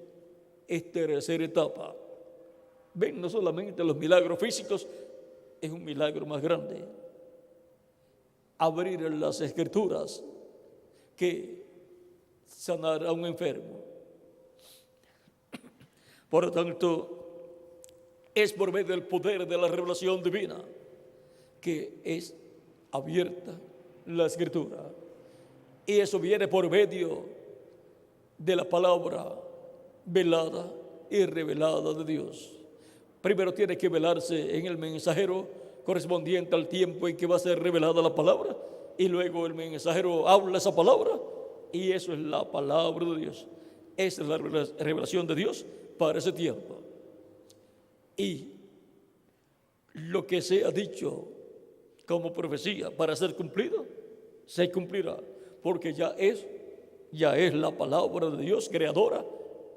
es tercera etapa. Ven, no solamente los milagros físicos, es un milagro más grande. Abrir las Escrituras, que sanar a un enfermo, Por lo tanto, es por medio del poder de la revelación divina que es abierta la Escritura. Y eso viene por medio de la palabra velada y revelada de Dios. Primero tiene que velarse en el mensajero correspondiente al tiempo en que va a ser revelada la palabra, y luego el mensajero habla esa palabra, y eso es la palabra de Dios. Esa es la revelación de Dios para ese tiempo. Y lo que se ha dicho como profecía para ser cumplido, se cumplirá, porque ya es la palabra de Dios creadora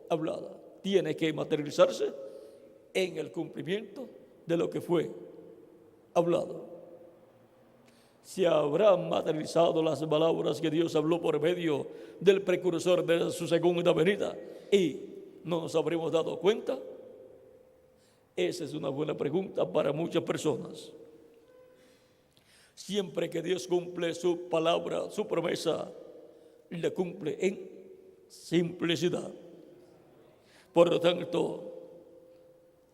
hablada. Tiene que materializarse en el cumplimiento de lo que fue hablado. Se habrán materializado las palabras que Dios habló por medio del precursor de su segunda venida y no nos habremos dado cuenta. Esa es una buena pregunta para muchas personas. Siempre que Dios cumple su palabra, su promesa, la cumple en simplicidad. Por lo tanto,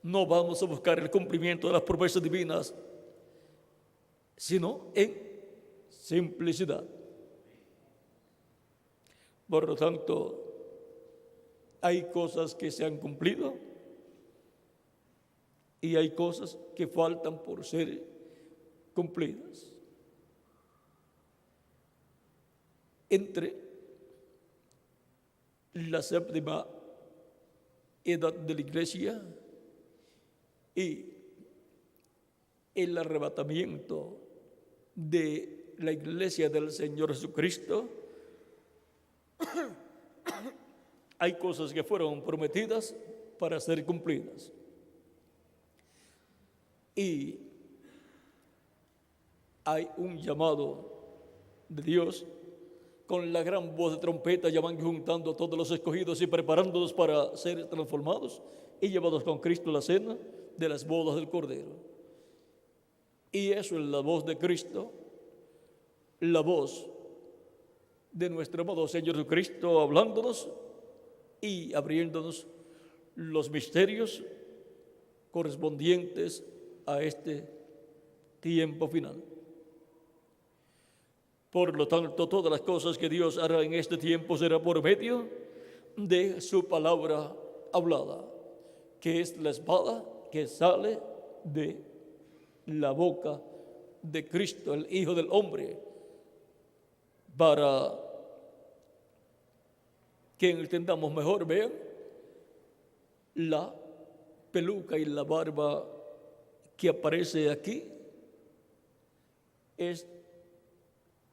no vamos a buscar el cumplimiento de las promesas divinas, sino en simplicidad. Por lo tanto, hay cosas que se han cumplido y hay cosas que faltan por ser cumplidas. Entre la séptima edad de la iglesia y el arrebatamiento de la iglesia del Señor Jesucristo, hay cosas que fueron prometidas para ser cumplidas. Y hay un llamado de Dios con la gran voz de trompeta, llamando y juntando a todos los escogidos y preparándolos para ser transformados y llevados con Cristo a la cena de las bodas del Cordero. Y eso es la voz de Cristo, la voz de nuestro amado Señor Jesucristo hablándonos y abriéndonos los misterios correspondientes a este tiempo final. Por lo tanto, todas las cosas que Dios hará en este tiempo será por medio de su palabra hablada, que es la espada que sale de la boca de Cristo, el Hijo del Hombre, para que entendamos mejor. Vean, la peluca y la barba que aparece aquí es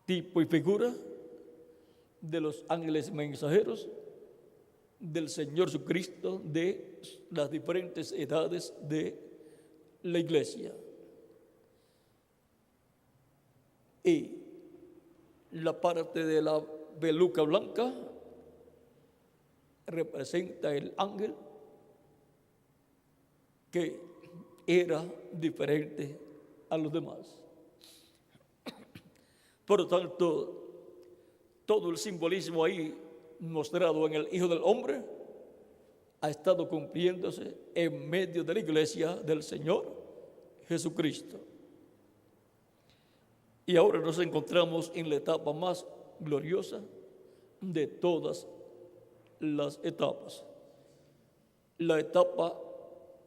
tipo y figura de los ángeles mensajeros del Señor Jesucristo, de las diferentes edades de la iglesia. Y la parte de la peluca blanca representa el ángel que era diferente a los demás. Por lo tanto, todo el simbolismo ahí mostrado en el Hijo del Hombre ha estado cumpliéndose en medio de la iglesia del Señor Jesucristo. Y ahora nos encontramos en la etapa más gloriosa de todas las etapas. La etapa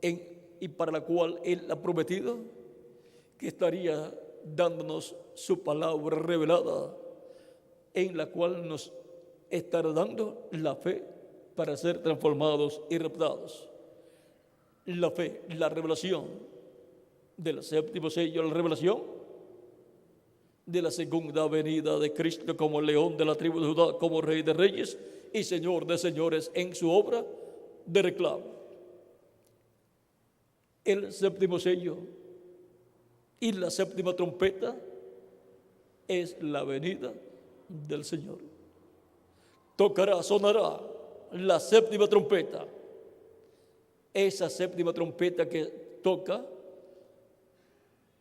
y para la cual Él ha prometido que estaría dándonos su palabra revelada, en la cual nos estará dando la fe para ser transformados y raptados. La fe, la revelación del séptimo sello, la revelación de la segunda venida de Cristo como león de la tribu de Judá, como Rey de reyes y Señor de señores en su obra de reclamo. El séptimo sello y la séptima trompeta es la venida del Señor. Tocará, sonará la séptima trompeta. Esa séptima trompeta que toca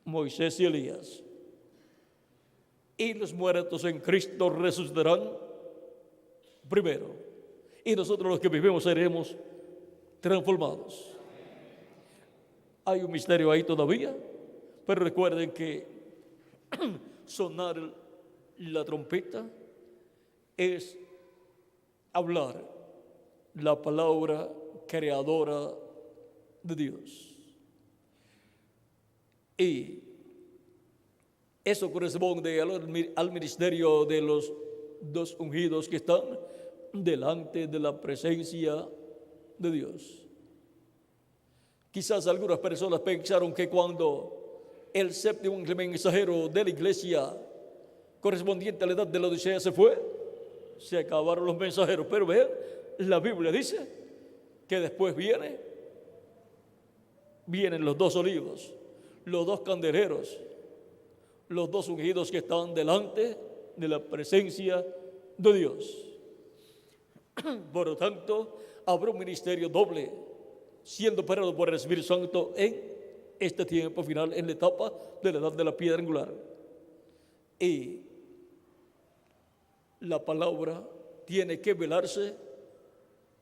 Moisés y Elías. Y los muertos en Cristo resucitarán primero. Y nosotros los que vivimos seremos transformados. Hay un misterio ahí todavía, pero recuerden que sonar la trompeta es hablar la palabra creadora de Dios. Y eso corresponde al ministerio de los dos ungidos que están delante de la presencia de Dios. Quizás algunas personas pensaron que cuando el séptimo mensajero de la iglesia correspondiente a la edad de la Odisea se fue, se acabaron los mensajeros. Pero vean, la Biblia dice que después vienen los dos olivos, los dos candeleros, los dos ungidos que están delante de la presencia de Dios. Por lo tanto, habrá un ministerio doble siendo operado por el Espíritu Santo en este tiempo final, en la etapa de la edad de la piedra angular. Y la palabra tiene que velarse,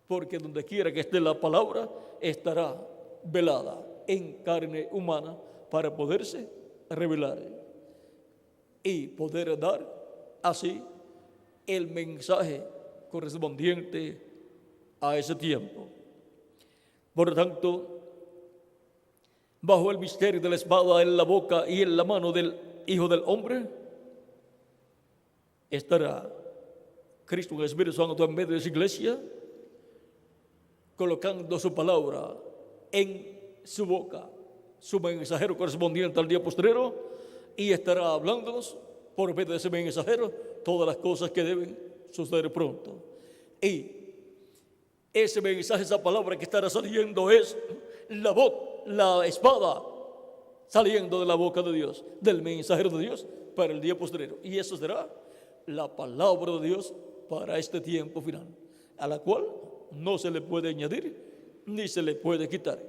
porque donde quiera que esté la palabra estará velada en carne humana para poderse revelar y poder dar así el mensaje correspondiente a ese tiempo. Por lo tanto, bajo el misterio de la espada en la boca y en la mano del Hijo del Hombre, estará Cristo, el Espíritu Santo, en medio de su iglesia, colocando su palabra en su boca, su mensajero correspondiente al día postrero, y estará hablándonos por medio de ese mensajero todas las cosas que deben suceder pronto. Y ese mensaje, esa palabra que estará saliendo es la espada saliendo de la boca de Dios, del mensajero de Dios para el día postrero. Y eso será la palabra de Dios para este tiempo final, a la cual no se le puede añadir ni se le puede quitar,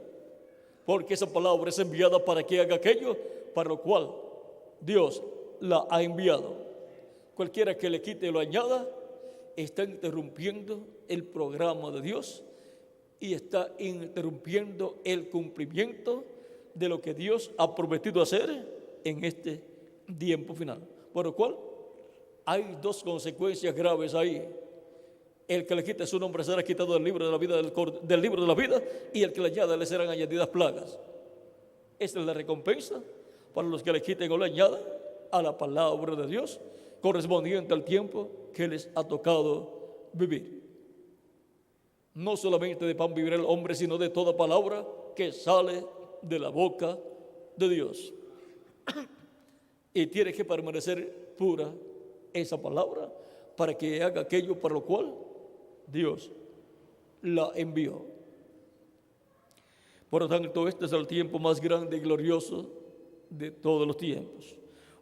porque esa palabra es enviada para que haga aquello para lo cual Dios la ha enviado. Cualquiera que le quite o lo añada está interrumpiendo el programa de Dios y está interrumpiendo el cumplimiento de lo que Dios ha prometido hacer en este tiempo final. Por lo cual hay dos consecuencias graves ahí. El que le quite su nombre será quitado del libro de la vida, del libro de la vida, y el que le añada le serán añadidas plagas. Esta es la recompensa para los que le quiten o le añadan a la palabra de Dios correspondiente al tiempo que les ha tocado vivir. No solamente de pan vivirá el hombre, sino de toda palabra que sale de la boca de Dios. Y tiene que permanecer pura esa palabra para que haga aquello para lo cual Dios la envió. Por lo tanto, este es el tiempo más grande y glorioso de todos los tiempos.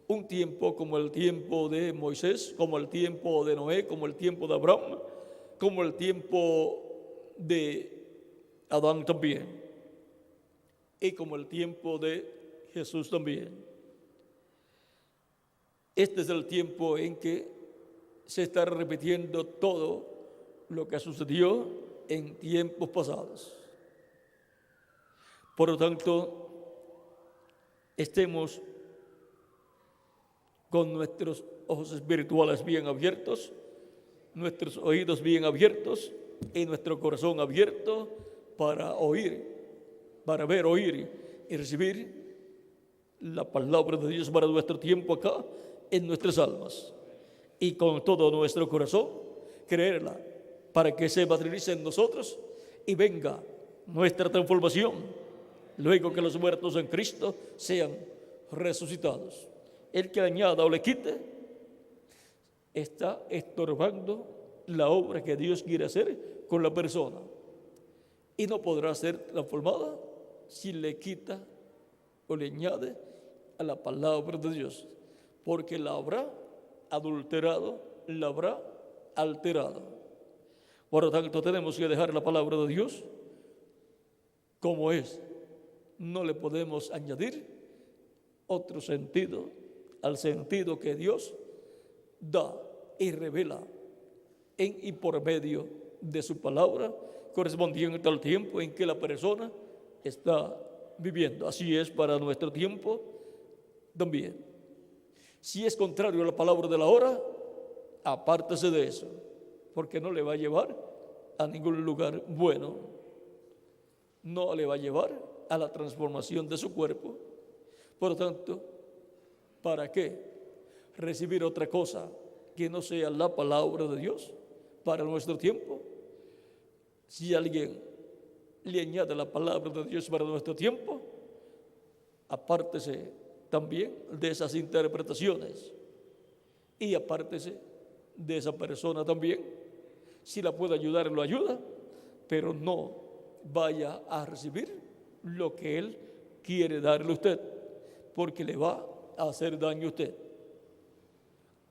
Un tiempo como el tiempo de Moisés, como el tiempo de Noé, como el tiempo de Abraham, como el tiempo de Adán también, y como el tiempo de Jesús también. Este es el tiempo en que se está repitiendo todo lo que sucedió en tiempos pasados. Por lo tanto, estemos con nuestros ojos espirituales bien abiertos, nuestros oídos bien abiertos y nuestro corazón abierto para oír, para ver, oír y recibir la palabra de Dios para nuestro tiempo acá en nuestras almas, y con todo nuestro corazón creerla para que se materialice en nosotros y venga nuestra transformación luego que los muertos en Cristo sean resucitados. El que añada o le quite está estorbando la obra que Dios quiere hacer con la persona, y no podrá ser transformada si le quita o le añade a la palabra de Dios, porque la habrá adulterado, la habrá alterado. Por lo tanto, tenemos que dejar la palabra de Dios como es. No le podemos añadir otro sentido al sentido que Dios da y revela en y por medio de su palabra correspondiente al tiempo en que la persona está viviendo. Así es para nuestro tiempo también. Si es contrario a la palabra de la hora, apártese de eso, porque no le va a llevar a ningún lugar bueno. No le va a llevar a la transformación de su cuerpo. Por lo tanto, ¿para qué recibir otra cosa que no sea la palabra de Dios para nuestro tiempo? Si alguien le añade la palabra de Dios para nuestro tiempo, apártese también de esas interpretaciones y apártese de esa persona también. Si la puede ayudar, lo ayuda, pero no vaya a recibir lo que él quiere darle a usted, porque le va a hacer daño a usted.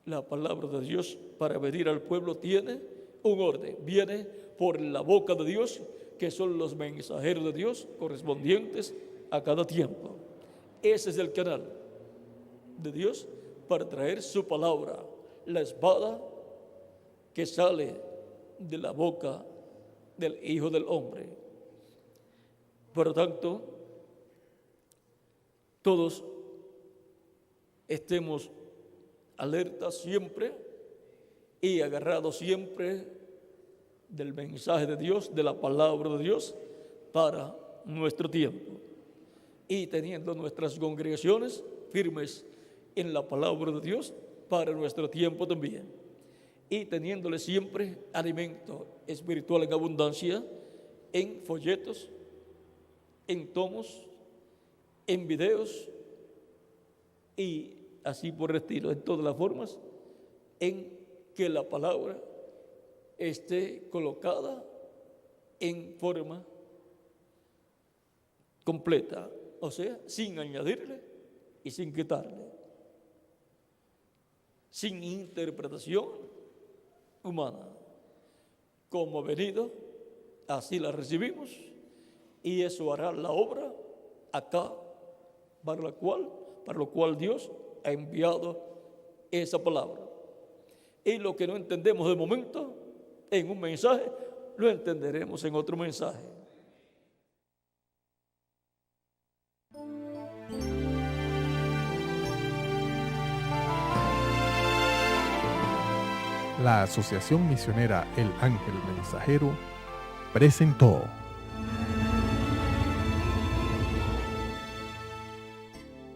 La palabra de Dios para venir al pueblo tiene un orden, viene por la boca de Dios, que son los mensajeros de Dios correspondientes a cada tiempo. Ese es el canal de Dios para traer su palabra, la espada que sale de la boca del Hijo del Hombre. Por lo tanto, todos estemos alertas siempre y agarrados siempre del mensaje de Dios, de la palabra de Dios para nuestro tiempo, y teniendo nuestras congregaciones firmes en la palabra de Dios para nuestro tiempo también, y teniéndole siempre alimento espiritual en abundancia, en folletos, en tomos, en videos y así por el estilo, en todas las formas en que la palabra esté colocada en forma completa, o sea, sin añadirle y sin quitarle, sin interpretación humana. Como ha venido, así la recibimos, y eso hará la obra acá, para lo cual Dios ha enviado esa palabra. Y lo que no entendemos de momento en un mensaje, lo entenderemos en otro mensaje. La Asociación Misionera El Ángel Mensajero presentó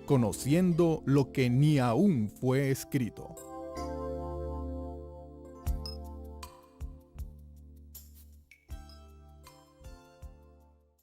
Conociendo lo que ni aún fue escrito.